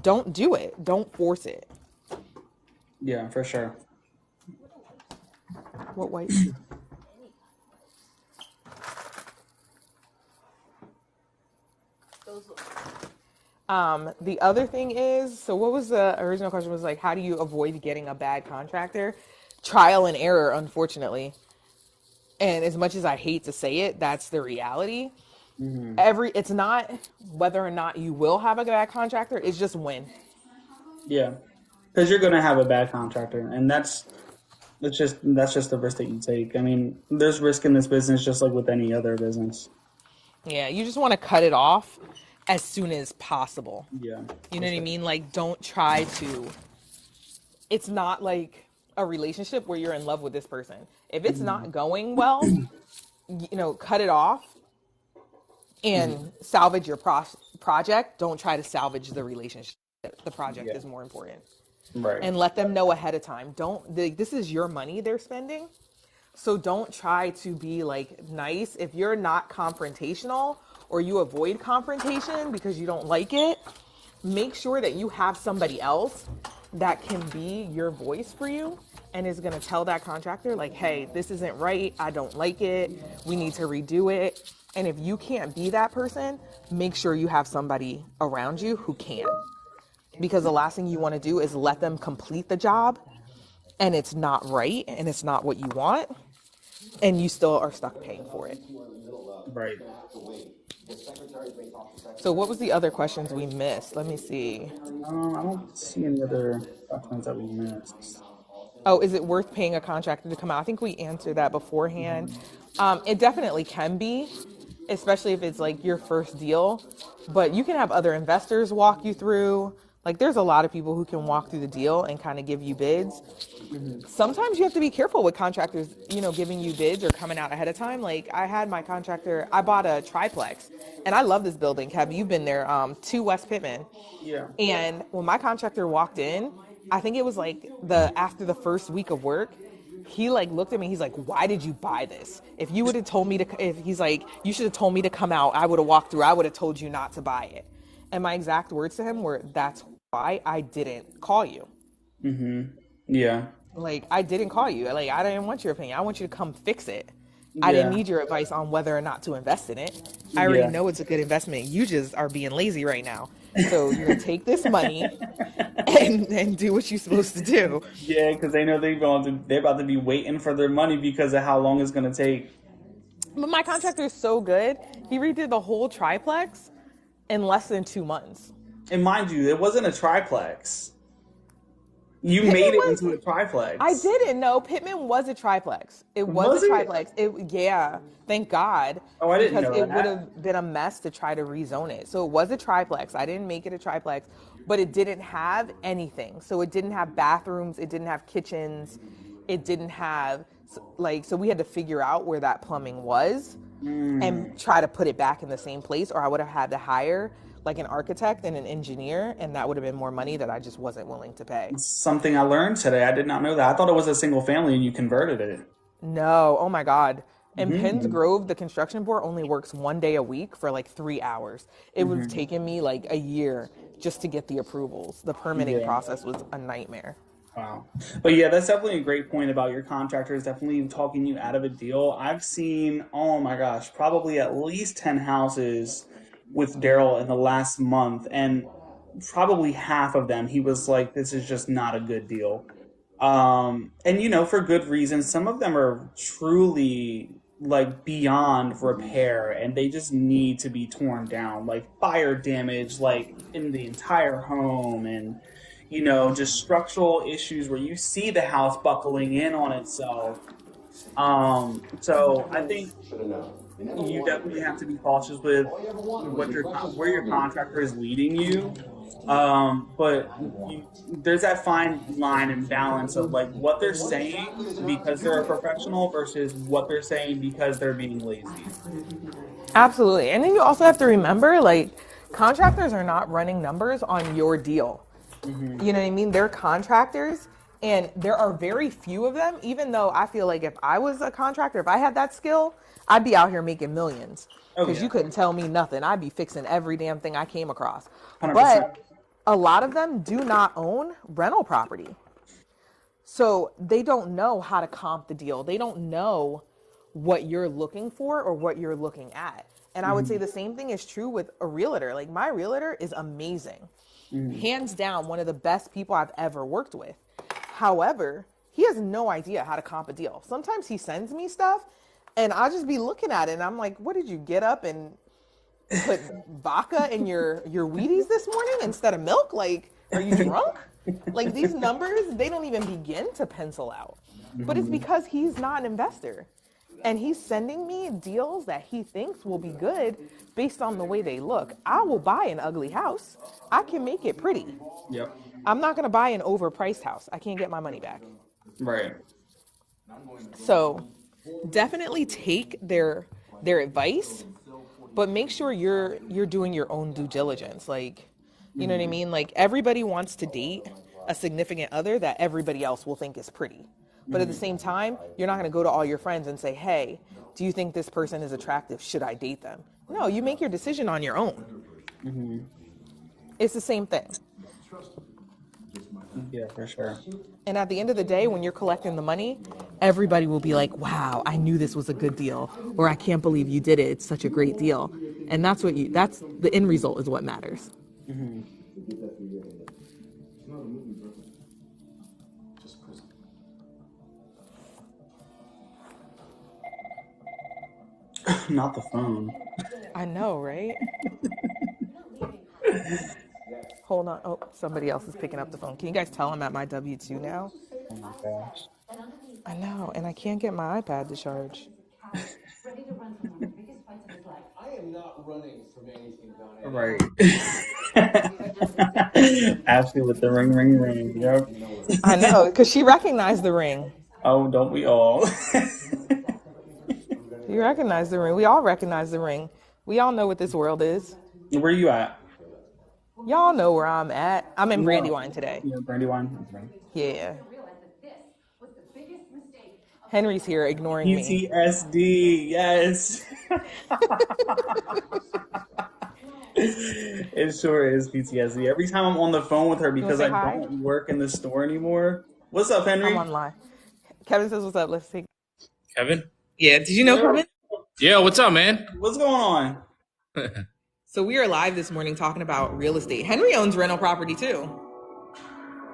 don't do it. Don't force it. Yeah, for sure. What white? The other thing is, so what was the original question? Was like, how do you avoid getting a bad contractor? Trial and error, unfortunately. And as much as I hate to say it, that's the reality. It's not whether or not you will have a bad contractor, it's just when. Yeah, because you're gonna have a bad contractor, and that's just the risk that you take. I mean, there's risk in this business just like with any other business. Yeah, you just want to cut it off as soon as possible. Yeah. You know what I mean? Like, don't try to. It's not like a relationship where you're in love with this person. If it's not going well, cut it off and salvage your project. Don't try to salvage the relationship. The project is more important. Right. And let them know ahead of time. This is your money they're spending. So don't try to be like nice. If you're not confrontational or you avoid confrontation because you don't like it, make sure that you have somebody else that can be your voice for you and is going to tell that contractor like, hey, this isn't right. I don't like it. We need to redo it. And if you can't be that person, make sure you have somebody around you who can. Because the last thing you want to do is let them complete the job and it's not right and it's not what you want and you still are stuck paying for it. Right. So what was the other questions we missed? Let me see. I don't see any other questions that we missed. Oh, is it worth paying a contractor to come out? I think we answered that beforehand. It definitely can be, especially if it's like your first deal, but you can have other investors walk you through. Like, there's a lot of people who can walk through the deal and kind of give you bids. Sometimes you have to be careful with contractors, giving you bids or coming out ahead of time. Like, I had my contractor, I bought a triplex, and I love this building. Kev, you've been there, 2 West Pittman. Yeah. And when my contractor walked in, I think it was like after the first week of work, he like looked at me. He's like, "Why did you buy this? If you would have told me he's like, you should have told me to come out. I would have walked through. I would have told you not to buy it." And my exact words to him were, "That's why I didn't call you." Yeah. Like, I didn't call you. Like, I didn't want your opinion. I want you to come fix it. I didn't need your advice on whether or not to invest in it. I already know it's a good investment. You just are being lazy right now. So you're going to take this money and do what you're supposed to do. Yeah, because they know they're about to be waiting for their money because of how long it's going to take. But my contractor is so good. He redid the whole triplex in less than 2 months. And mind you, it wasn't a triplex. You made it into a triplex. I didn't know Pittman was a triplex. It was a triplex. Yeah, thank God. Oh, I didn't know that. Because it would have been a mess to try to rezone it. So it was a triplex. I didn't make it a triplex, but it didn't have anything. So it didn't have bathrooms. It didn't have kitchens. It didn't have so we had to figure out where that plumbing was and try to put it back in the same place, or I would have had to hire like an architect and an engineer, and that would have been more money that I just wasn't willing to pay. Something I learned today. I did not know that. I thought it was a single family and you converted it. No. Oh my God. In Penns Grove, the construction board only works 1 day a week for like 3 hours. It would have taken me like a year just to get the approvals. The permitting process was a nightmare. Wow. But yeah, that's definitely a great point about your contractors definitely talking you out of a deal. I've seen, oh my gosh, probably at least 10 houses with Daryl in the last month, and probably half of them he was like, this is just not a good deal. And for good reason. Some of them are truly like beyond repair and they just need to be torn down, like fire damage like in the entire home, and just structural issues where you see the house buckling in on itself. So I think you definitely have to be cautious with where your contractor is leading you. But there's that fine line and balance of like what they're saying because they're a professional versus what they're saying because they're being lazy. Absolutely. And then you also have to remember, like, contractors are not running numbers on your deal. Mm-hmm. You know what I mean? They're contractors, and there are very few of them, even though I feel like if I was a contractor, if I had that skill, I'd be out here making millions. Oh Because yeah, you couldn't tell me nothing. I'd be fixing every damn thing I came across. 100%. But a lot of them do not own rental property. So they don't know how to comp the deal. They don't know what you're looking for or what you're looking at. And I would say the same thing is true with a realtor. Like, my realtor is amazing. Hands down, one of the best people I've ever worked with. However, he has no idea how to comp a deal. Sometimes he sends me stuff and I'll just be looking at it and I'm like, what did you get up and put vodka in your Wheaties this morning instead of milk? Like, are you drunk? Like, these numbers, they don't even begin to pencil out. But it's because he's not an investor. And he's sending me deals that he thinks will be good based on the way they look. I will buy an ugly house. I can make it pretty. Yep. I'm not going to buy an overpriced house. I can't get my money back. Right. So definitely take their advice, but make sure you're doing your own due diligence. Like, you know what I mean? Like, everybody wants to date a significant other that everybody else will think is pretty. But at the same time, you're not going to go to all your friends and say, hey, do you think this person is attractive? Should I date them? No, you make your decision on your own. It's the same thing. Yeah, for sure. And at the end of the day, when you're collecting the money, everybody will be like, wow, I knew this was a good deal. Or I can't believe you did it. It's such a great deal. And that's the end result is what matters. Not the phone. I know, right? Hold on. Oh, somebody else is picking up the phone. Can you guys tell I'm at my W-2 now? Oh my gosh. I know, and I can't get my iPad to charge. I am not running from anything, Don. Right. Ashley with the ring, ring, ring. Yep. I know, because she recognized the ring. Oh, don't we all? You recognize the ring. We all recognize the ring. We all know what this world is. Where you at? Y'all know where I'm at. I'm in Brandywine today. Yeah, Brandywine. Yeah. Henry's here ignoring me. PTSD, yes. It sure is PTSD. Every time I'm on the phone with her because I don't work in the store anymore. What's up, Henry? I'm online. Kevin says, what's up? Let's see. Kevin? Yeah, did you know Kevin? Yeah, what's up, man? What's going on? So we are live this morning talking about real estate. Henry owns rental property too.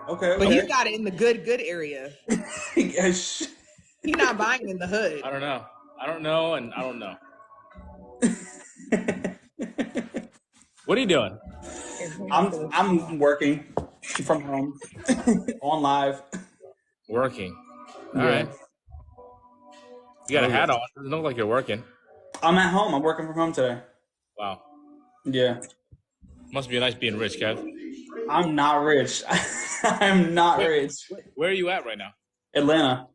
Okay. But he's got it in the good area. Yes. He's not buying in the hood. I don't know, and I don't know. What are you doing? I'm working from home on live. Working. All right. You got a hat on. It doesn't look like you're working. I'm at home. I'm working from home today. Wow. Yeah. Must be nice being rich, Kev. I'm not rich. I'm not rich. Where are you at right now? Atlanta.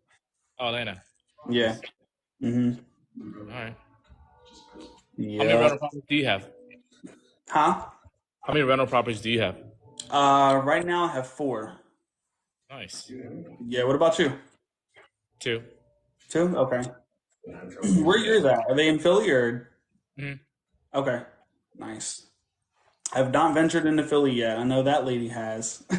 Oh, Atlanta. Yeah. Mm-hmm. All right. Yeah. How many rental properties do you have? Huh? How many rental properties do you have? Right now I have 4. Nice. Yeah. What about you? 2. 2? Okay. Where yours at? Are they in Philly or? Mhm. Okay. Nice. I have not ventured into Philly yet. I know that lady has. No,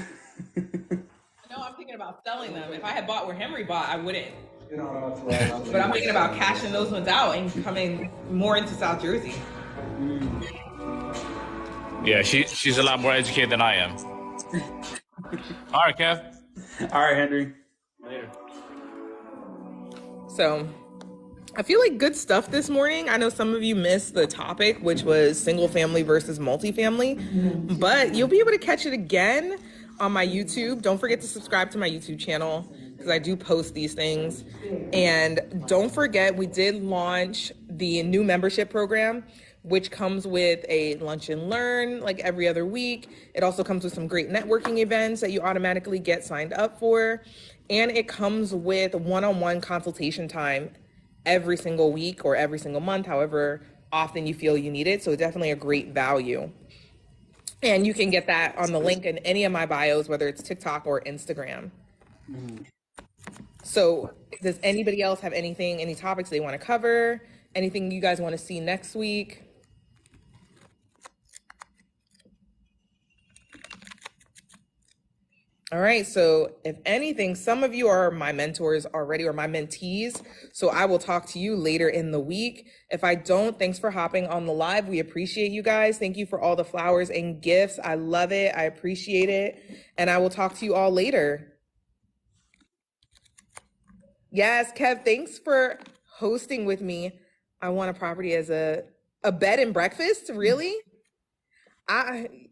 I'm thinking about selling them. If I had bought where Henry bought, I wouldn't. But I'm thinking about cashing those ones out and coming more into South Jersey. Yeah, she's a lot more educated than I am. All right, Kev. All right, Henry. Later. So I feel like good stuff this morning. I know some of you missed the topic, which was single family versus multifamily, but you'll be able to catch it again on my YouTube. Don't forget to subscribe to my YouTube channel. because I do post these things. And don't forget, we did launch the new membership program, which comes with a lunch and learn like every other week. It also comes with some great networking events that you automatically get signed up for. And it comes with one-on-one consultation time every single week or every single month, however often you feel you need it. So definitely a great value. And you can get that on the link in any of my bios, whether it's TikTok or Instagram. So does anybody else have anything, any topics they want to cover? Anything you guys want to see next week? All right, so if anything, some of you are my mentors already or my mentees, so I will talk to you later in the week. If I don't, thanks for hopping on the live. We appreciate you guys. Thank you for all the flowers and gifts. I love it. I appreciate it. And I will talk to you all later. Yes, Kev, thanks for hosting with me. I want a property as a bed and breakfast, really?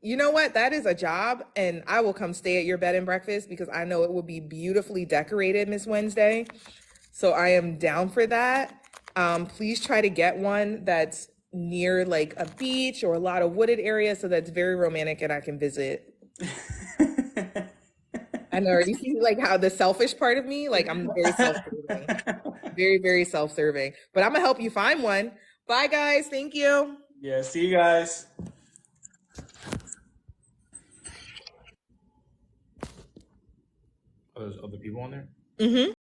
You know what? That is a job, and I will come stay at your bed and breakfast because I know it will be beautifully decorated, Miss Wednesday. So I am down for that. Please try to get one that's near like a beach or a lot of wooded areas so that's very romantic and I can visit. I know, you see like how the selfish part of me, like I'm very self-serving, very, very self-serving, but I'm gonna help you find one. Bye guys, thank you. Yeah, see you guys. Are those other people on there? Mm-hmm.